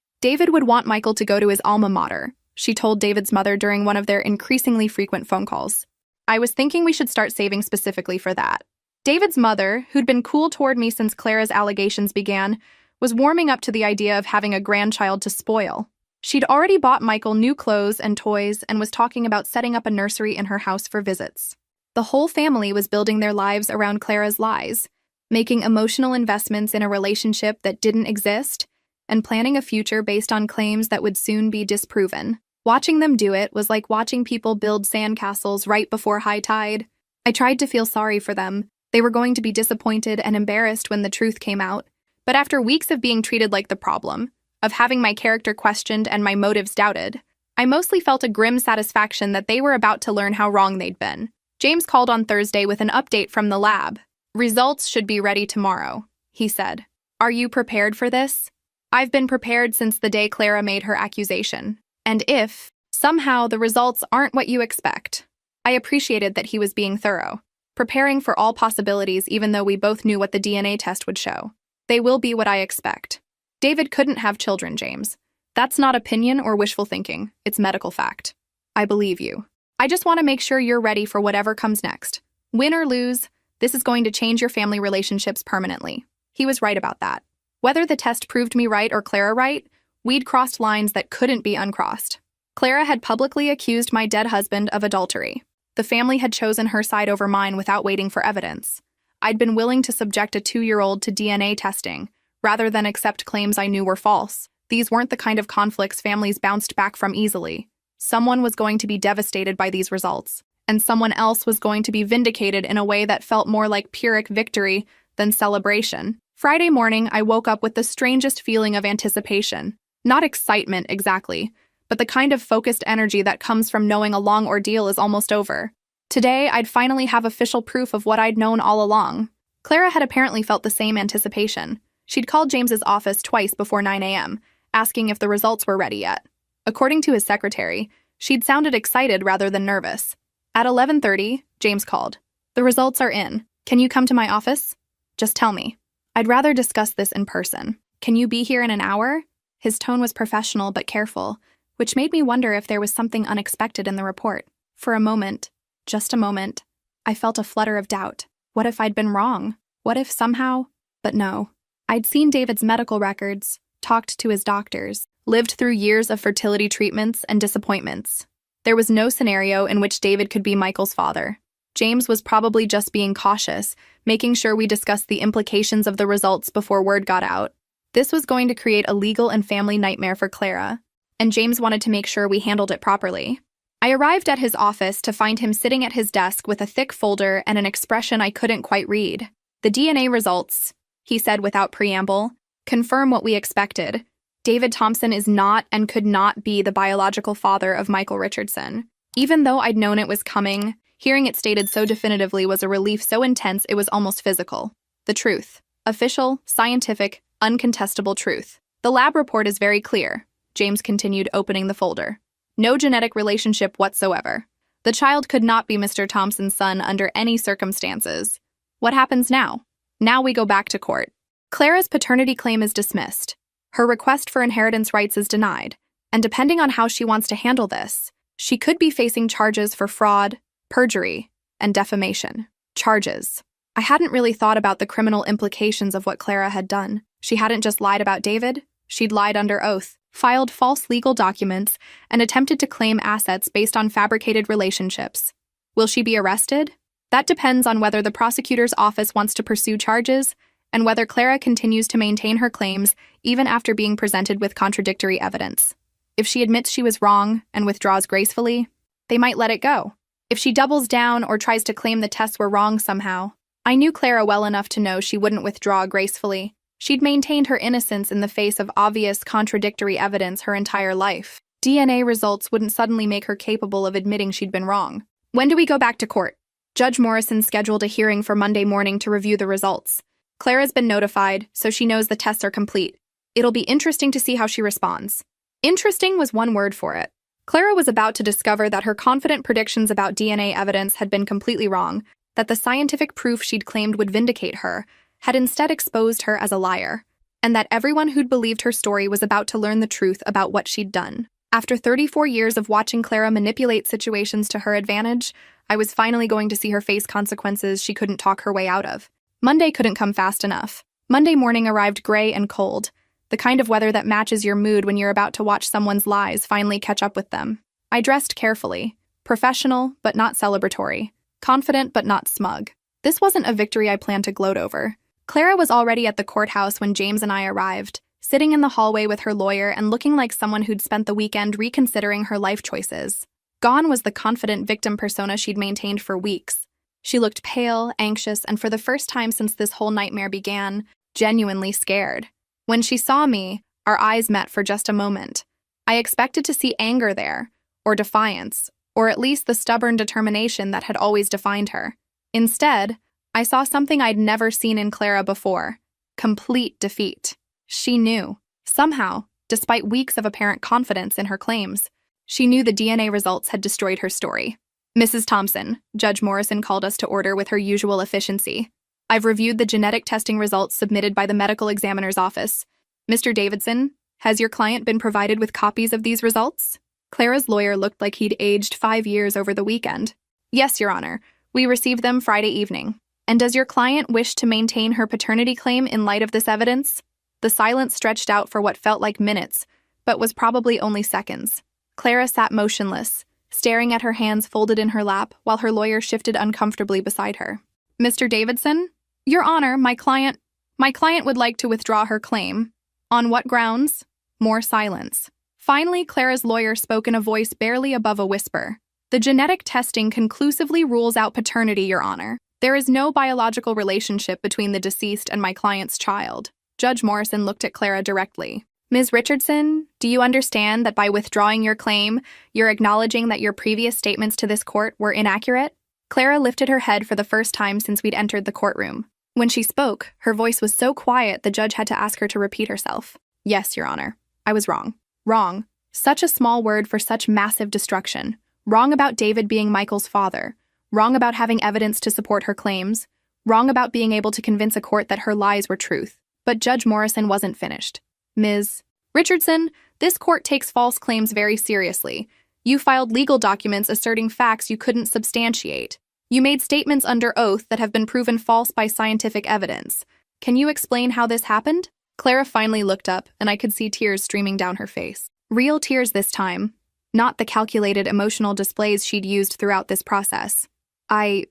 David would want Michael to go to his alma mater, she told David's mother during one of their increasingly frequent phone calls. I was thinking we should start saving specifically for that. David's mother, who'd been cool toward me since Clara's allegations began, was warming up to the idea of having a grandchild to spoil. She'd already bought Michael new clothes and toys and was talking about setting up a nursery in her house for visits. The whole family was building their lives around Clara's lies, making emotional investments in a relationship that didn't exist, and planning a future based on claims that would soon be disproven. Watching them do it was like watching people build sandcastles right before high tide. I tried to feel sorry for them. They were going to be disappointed and embarrassed when the truth came out. But after weeks of being treated like the problem, of having my character questioned and my motives doubted, I mostly felt a grim satisfaction that they were about to learn how wrong they'd been. James called on Thursday with an update from the lab. Results should be ready tomorrow, he said. Are you prepared for this? I've been prepared since the day Clara made her accusation. And if, somehow, the results aren't what you expect. I appreciated that he was being thorough, preparing for all possibilities even though we both knew what the DNA test would show. They will be what I expect. David couldn't have children, James. That's not opinion or wishful thinking. It's medical fact. I believe you. I just want to make sure you're ready for whatever comes next. Win or lose, this is going to change your family relationships permanently. He was right about that. Whether the test proved me right or Clara right, we'd crossed lines that couldn't be uncrossed. Clara had publicly accused my dead husband of adultery. The family had chosen her side over mine without waiting for evidence. I'd been willing to subject a 2-year-old to DNA testing, rather than accept claims I knew were false. These weren't the kind of conflicts families bounced back from easily. Someone was going to be devastated by these results, and someone else was going to be vindicated in a way that felt more like Pyrrhic victory than celebration. Friday morning, I woke up with the strangest feeling of anticipation. Not excitement, exactly, but the kind of focused energy that comes from knowing a long ordeal is almost over. Today, I'd finally have official proof of what I'd known all along. Clara had apparently felt the same anticipation. She'd called James's office twice before 9 a.m., asking if the results were ready yet. According to his secretary, she'd sounded excited rather than nervous. At 11:30, James called. The results are in. Can you come to my office? Just tell me. I'd rather discuss this in person. Can you be here in an hour? His tone was professional but careful, which made me wonder if there was something unexpected in the report. For a moment, just a moment, I felt a flutter of doubt. What if I'd been wrong? What if somehow? But no. I'd seen David's medical records, talked to his doctors, lived through years of fertility treatments and disappointments. There was no scenario in which David could be Michael's father. James was probably just being cautious, making sure we discussed the implications of the results before word got out. This was going to create a legal and family nightmare for Clara, and James wanted to make sure we handled it properly. I arrived at his office to find him sitting at his desk with a thick folder and an expression I couldn't quite read. The DNA results, he said without preamble, confirm what we expected. David Thompson is not and could not be the biological father of Michael Richardson. Even though I'd known it was coming, hearing it stated so definitively was a relief so intense it was almost physical. The truth. Official, scientific, uncontestable truth. The lab report is very clear, James continued, opening the folder. No genetic relationship whatsoever. The child could not be Mr. Thompson's son under any circumstances. What happens now? Now we go back to court. Clara's paternity claim is dismissed. Her request for inheritance rights is denied, and depending on how she wants to handle this, she could be facing charges for fraud, perjury, and defamation. Charges. I hadn't really thought about the criminal implications of what Clara had done. She hadn't just lied about David, she'd lied under oath, filed false legal documents, and attempted to claim assets based on fabricated relationships. Will she be arrested? That depends on whether the prosecutor's office wants to pursue charges and whether Clara continues to maintain her claims even after being presented with contradictory evidence. If she admits she was wrong and withdraws gracefully, they might let it go. If she doubles down or tries to claim the tests were wrong somehow, I knew Clara well enough to know she wouldn't withdraw gracefully. She'd maintained her innocence in the face of obvious contradictory evidence her entire life. DNA results wouldn't suddenly make her capable of admitting she'd been wrong. When do we go back to court? Judge Morrison scheduled a hearing for Monday morning to review the results. Clara's been notified, so she knows the tests are complete. It'll be interesting to see how she responds. Interesting was one word for it. Clara was about to discover that her confident predictions about DNA evidence had been completely wrong, that the scientific proof she'd claimed would vindicate her had instead exposed her as a liar, and that everyone who'd believed her story was about to learn the truth about what she'd done. After 34 years of watching Clara manipulate situations to her advantage, I was finally going to see her face consequences she couldn't talk her way out of. Monday couldn't come fast enough. Monday morning arrived gray and cold, the kind of weather that matches your mood when you're about to watch someone's lies finally catch up with them. I dressed carefully, professional but not celebratory, confident but not smug. This wasn't a victory I planned to gloat over. Clara was already at the courthouse when James and I arrived, sitting in the hallway with her lawyer and looking like someone who'd spent the weekend reconsidering her life choices. Gone was the confident victim persona she'd maintained for weeks. She looked pale, anxious, and for the first time since this whole nightmare began, genuinely scared. When she saw me, our eyes met for just a moment. I expected to see anger there, or defiance, or at least the stubborn determination that had always defined her. Instead, I saw something I'd never seen in Clara before: complete defeat. She knew. Somehow, despite weeks of apparent confidence in her claims, she knew the DNA results had destroyed her story. Mrs. Thompson, Judge Morrison called us to order with her usual efficiency. I've reviewed the genetic testing results submitted by the medical examiner's office. Mr. Davidson, has your client been provided with copies of these results? Clara's lawyer looked like he'd aged 5 years over the weekend. Yes, Your Honor. We received them Friday evening. And does your client wish to maintain her paternity claim in light of this evidence? The silence stretched out for what felt like minutes, but was probably only seconds. Clara sat motionless, staring at her hands folded in her lap while her lawyer shifted uncomfortably beside her. Mr. Davidson? Your Honor, my client would like to withdraw her claim. On what grounds? More silence. Finally, Clara's lawyer spoke in a voice barely above a whisper. The genetic testing conclusively rules out paternity, Your Honor. There is no biological relationship between the deceased and my client's child. Judge Morrison looked at Clara directly. Ms. Richardson, do you understand that by withdrawing your claim, you're acknowledging that your previous statements to this court were inaccurate? Clara lifted her head for the first time since we'd entered the courtroom. When she spoke, her voice was so quiet the judge had to ask her to repeat herself. Yes, Your Honor. I was wrong. Wrong. Such a small word for such massive destruction. Wrong about David being Michael's father. Wrong about having evidence to support her claims. Wrong about being able to convince a court that her lies were truth. But Judge Morrison wasn't finished. Ms. Richardson, this court takes false claims very seriously. You filed legal documents asserting facts you couldn't substantiate. You made statements under oath that have been proven false by scientific evidence. Can you explain how this happened? Clara finally looked up, and I could see tears streaming down her face. Real tears this time, not the calculated emotional displays she'd used throughout this process. I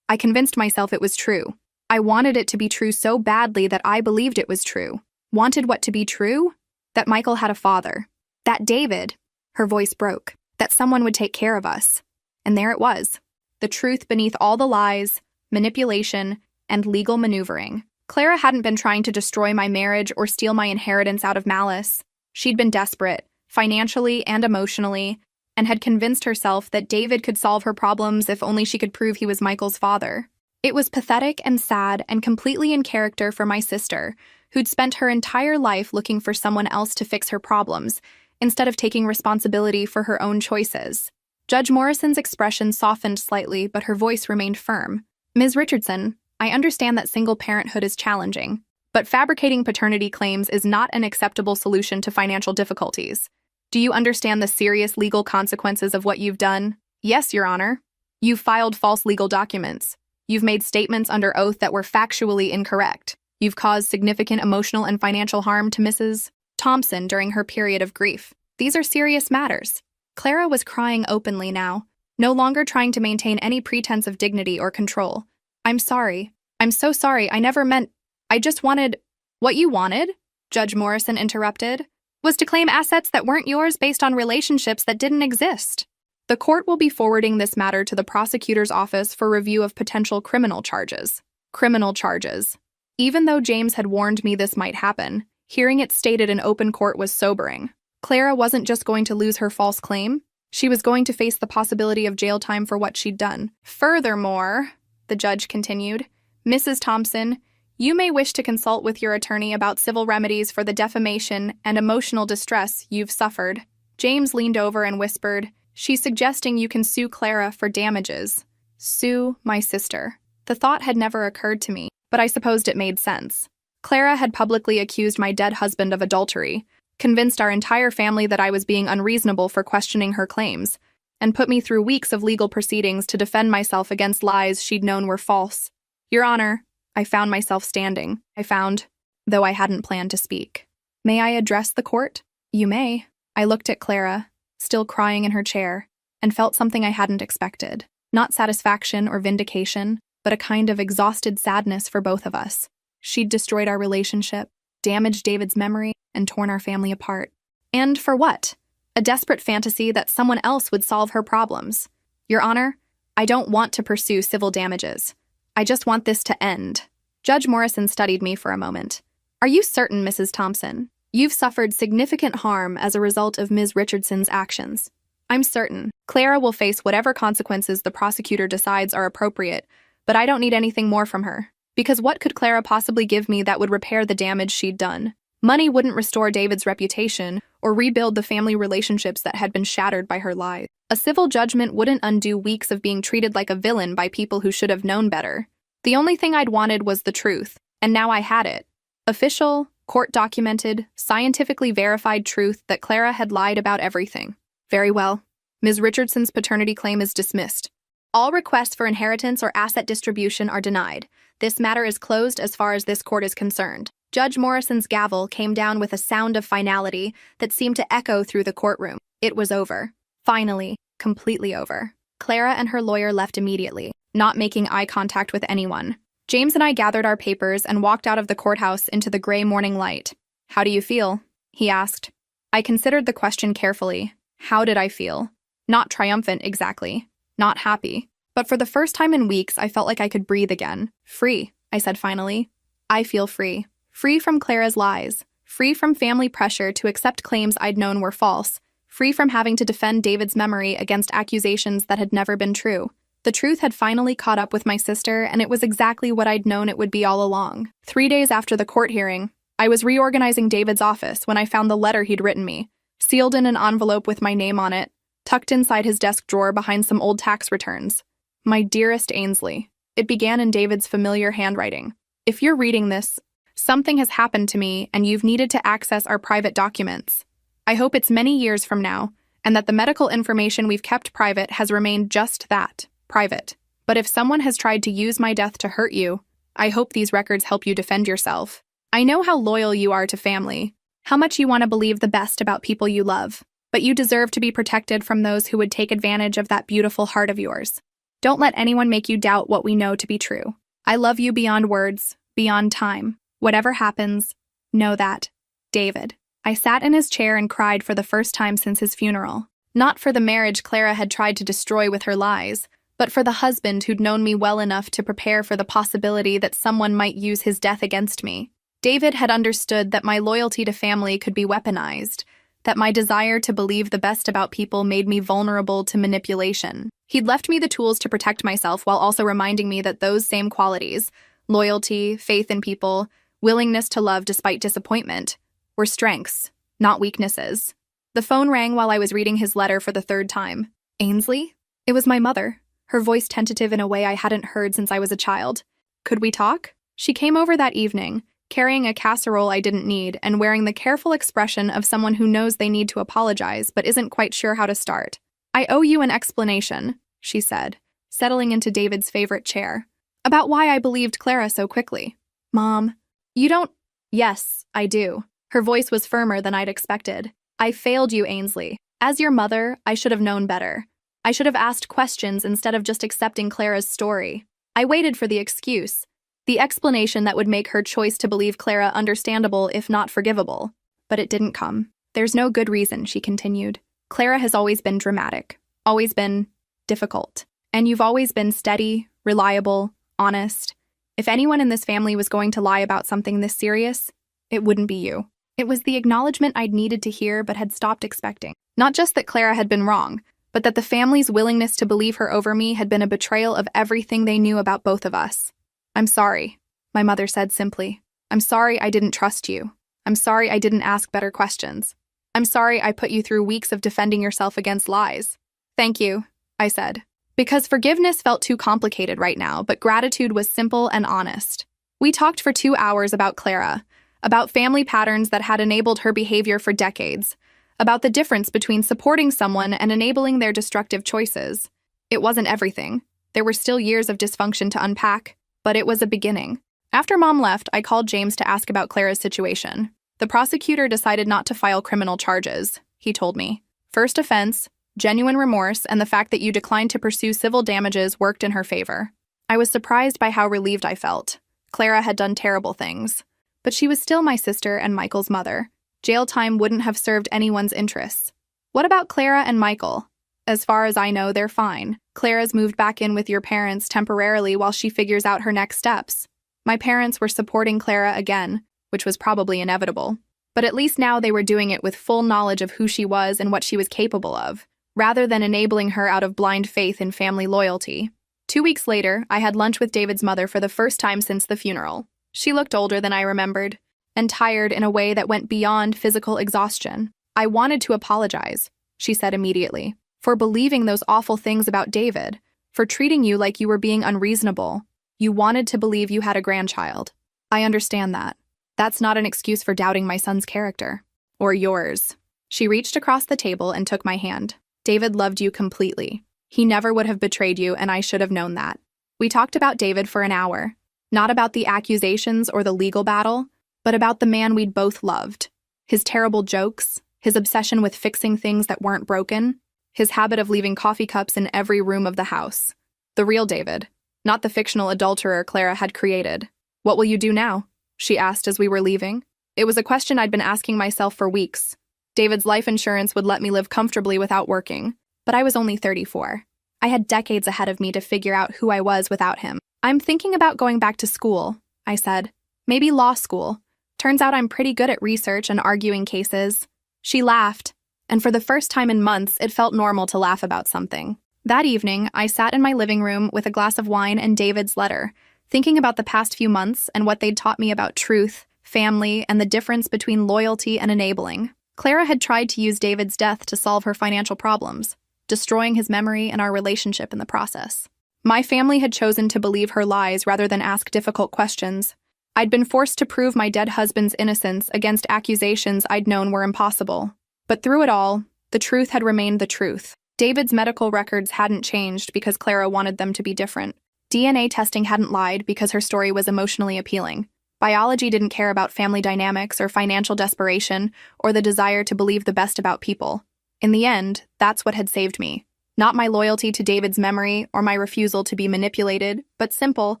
convinced myself it was true. I wanted it to be true so badly that I believed it was true. Wanted what to be true? That Michael had a father. That David, her voice broke, that someone would take care of us. And there it was. The truth beneath all the lies, manipulation, and legal maneuvering. Clara hadn't been trying to destroy my marriage or steal my inheritance out of malice. She'd been desperate, financially and emotionally, and had convinced herself that David could solve her problems if only she could prove he was Michael's father. It was pathetic and sad and completely in character for my sister, who'd spent her entire life looking for someone else to fix her problems, instead of taking responsibility for her own choices. Judge Morrison's expression softened slightly, but her voice remained firm. Ms. Richardson, I understand that single parenthood is challenging, but fabricating paternity claims is not an acceptable solution to financial difficulties. Do you understand the serious legal consequences of what you've done? Yes, Your Honor. You've filed false legal documents. You've made statements under oath that were factually incorrect. You've caused significant emotional and financial harm to Mrs. Thompson during her period of grief. These are serious matters. Clara was crying openly now, no longer trying to maintain any pretense of dignity or control. I'm sorry. I'm so sorry. I never meant... I just wanted... What you wanted? Judge Morrison interrupted. Was to claim assets that weren't yours based on relationships that didn't exist. The court will be forwarding this matter to the prosecutor's office for review of potential criminal charges. Criminal charges. Even though James had warned me this might happen, hearing it stated in open court was sobering. Clara wasn't just going to lose her false claim, she was going to face the possibility of jail time for what she'd done. Furthermore, the judge continued, Mrs. Thompson, you may wish to consult with your attorney about civil remedies for the defamation and emotional distress you've suffered. James leaned over and whispered, she's suggesting you can sue Clara for damages. Sue my sister. The thought had never occurred to me, but I supposed it made sense. Clara had publicly accused my dead husband of adultery, convinced our entire family that I was being unreasonable for questioning her claims, and put me through weeks of legal proceedings to defend myself against lies she'd known were false. Your Honor, I found myself standing. Though I hadn't planned to speak. May I address the court? You may. I looked at Clara, still crying in her chair, and felt something I hadn't expected. Not satisfaction or vindication, but a kind of exhausted sadness for both of us. She'd destroyed our relationship, damaged David's memory, and torn our family apart. And for what? A desperate fantasy that someone else would solve her problems. Your Honor, I don't want to pursue civil damages. I just want this to end. Judge Morrison studied me for a moment. Are you certain, Mrs. Thompson? You've suffered significant harm as a result of Ms. Richardson's actions. I'm certain. Clara will face whatever consequences the prosecutor decides are appropriate, but I don't need anything more from her. Because what could Clara possibly give me that would repair the damage she'd done? Money wouldn't restore David's reputation or rebuild the family relationships that had been shattered by her lies. A civil judgment wouldn't undo weeks of being treated like a villain by people who should have known better. The only thing I'd wanted was the truth, and now I had it. Official, court-documented, scientifically verified truth that Clara had lied about everything. Very well. Ms. Richardson's paternity claim is dismissed. All requests for inheritance or asset distribution are denied. This matter is closed as far as this court is concerned. Judge Morrison's gavel came down with a sound of finality that seemed to echo through the courtroom. It was over. Finally, completely over. Clara and her lawyer left immediately, not making eye contact with anyone. James and I gathered our papers and walked out of the courthouse into the gray morning light. How do you feel? He asked. I considered the question carefully. How did I feel? Not triumphant, exactly. Not happy. But for the first time in weeks, I felt like I could breathe again. Free, I said finally. I feel free. Free from Clara's lies. Free from family pressure to accept claims I'd known were false. Free from having to defend David's memory against accusations that had never been true. The truth had finally caught up with my sister, and it was exactly what I'd known it would be all along. 3 days after the court hearing, I was reorganizing David's office when I found the letter he'd written me, sealed in an envelope with my name on it, tucked inside his desk drawer behind some old tax returns. My dearest Ainsley. It began in David's familiar handwriting. If you're reading this, something has happened to me and you've needed to access our private documents. I hope it's many years from now, and that the medical information we've kept private has remained just that, private. But if someone has tried to use my death to hurt you, I hope these records help you defend yourself. I know how loyal you are to family, how much you want to believe the best about people you love, but you deserve to be protected from those who would take advantage of that beautiful heart of yours. Don't let anyone make you doubt what we know to be true. I love you beyond words, beyond time. Whatever happens, know that. David. I sat in his chair and cried for the first time since his funeral. Not for the marriage Clara had tried to destroy with her lies, but for the husband who'd known me well enough to prepare for the possibility that someone might use his death against me. David had understood that my loyalty to family could be weaponized, that my desire to believe the best about people made me vulnerable to manipulation. He'd left me the tools to protect myself while also reminding me that those same qualities, loyalty, faith in people, willingness to love despite disappointment, were strengths, not weaknesses. The phone rang while I was reading his letter for the third time. Ainsley? It was my mother, her voice tentative in a way I hadn't heard since I was a child. Could we talk? She came over that evening, carrying a casserole I didn't need and wearing the careful expression of someone who knows they need to apologize but isn't quite sure how to start. I owe you an explanation, she said, settling into David's favorite chair, about why I believed Clara so quickly. Mom, you don't— Yes, I do. Her voice was firmer than I'd expected. I failed you, Ainsley. As your mother, I should have known better. I should have asked questions instead of just accepting Clara's story. I waited for the excuse, the explanation that would make her choice to believe Clara understandable if not forgivable. But it didn't come. There's no good reason, she continued. Clara has always been dramatic, always been difficult. And you've always been steady, reliable, honest. If anyone in this family was going to lie about something this serious, it wouldn't be you. It was the acknowledgement I'd needed to hear but had stopped expecting. Not just that Clara had been wrong, but that the family's willingness to believe her over me had been a betrayal of everything they knew about both of us. "I'm sorry," my mother said simply. "I'm sorry I didn't trust you. I'm sorry I didn't ask better questions. I'm sorry I put you through weeks of defending yourself against lies." "Thank you," I said. Because forgiveness felt too complicated right now, but gratitude was simple and honest. We talked for 2 hours about Clara, about family patterns that had enabled her behavior for decades, about the difference between supporting someone and enabling their destructive choices. It wasn't everything. There were still years of dysfunction to unpack, but it was a beginning. After Mom left, I called James to ask about Clara's situation. The prosecutor decided not to file criminal charges, he told me. First offense, genuine remorse, and the fact that you declined to pursue civil damages worked in her favor. I was surprised by how relieved I felt. Clara had done terrible things, but she was still my sister and Michael's mother. Jail time wouldn't have served anyone's interests. What about Clara and Michael? As far as I know, they're fine. Clara's moved back in with your parents temporarily while she figures out her next steps. My parents were supporting Clara again, which was probably inevitable. But at least now they were doing it with full knowledge of who she was and what she was capable of, rather than enabling her out of blind faith in family loyalty. 2 weeks later, I had lunch with David's mother for the first time since the funeral. She looked older than I remembered, and tired in a way that went beyond physical exhaustion. "I wanted to apologize," she said immediately, "for believing those awful things about David, for treating you like you were being unreasonable. You wanted to believe you had a grandchild. I understand that. That's not an excuse for doubting my son's character. Or yours." She reached across the table and took my hand. "David loved you completely. He never would have betrayed you, and I should have known that." We talked about David for an hour. Not about the accusations or the legal battle, but about the man we'd both loved. His terrible jokes, his obsession with fixing things that weren't broken, his habit of leaving coffee cups in every room of the house. The real David, not the fictional adulterer Clara had created. "What will you do now?" she asked as we were leaving. It was a question I'd been asking myself for weeks. David's life insurance would let me live comfortably without working, but I was only 34. I had decades ahead of me to figure out who I was without him. "I'm thinking about going back to school," I said. "Maybe law school. Turns out I'm pretty good at research and arguing cases." She laughed, and for the first time in months, it felt normal to laugh about something. That evening, I sat in my living room with a glass of wine and David's letter, thinking about the past few months and what they'd taught me about truth, family, and the difference between loyalty and enabling. Clara had tried to use David's death to solve her financial problems, destroying his memory and our relationship in the process. My family had chosen to believe her lies rather than ask difficult questions. I'd been forced to prove my dead husband's innocence against accusations I'd known were impossible. But through it all, the truth had remained the truth. David's medical records hadn't changed because Clara wanted them to be different. DNA testing hadn't lied because her story was emotionally appealing. Biology didn't care about family dynamics or financial desperation or the desire to believe the best about people. In the end, that's what had saved me. Not my loyalty to David's memory or my refusal to be manipulated, but simple,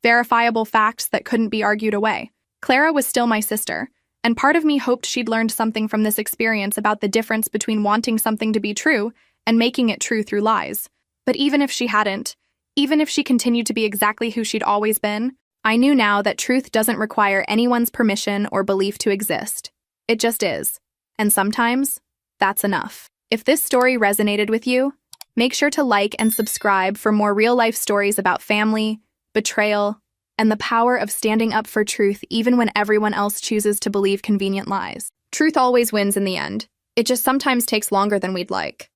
verifiable facts that couldn't be argued away. Clara was still my sister, and part of me hoped she'd learned something from this experience about the difference between wanting something to be true and making it true through lies. But even if she hadn't, even if she continued to be exactly who she'd always been, I knew now that truth doesn't require anyone's permission or belief to exist. It just is. And sometimes, that's enough. If this story resonated with you, make sure to like and subscribe for more real-life stories about family, betrayal, and the power of standing up for truth even when everyone else chooses to believe convenient lies. Truth always wins in the end. It just sometimes takes longer than we'd like.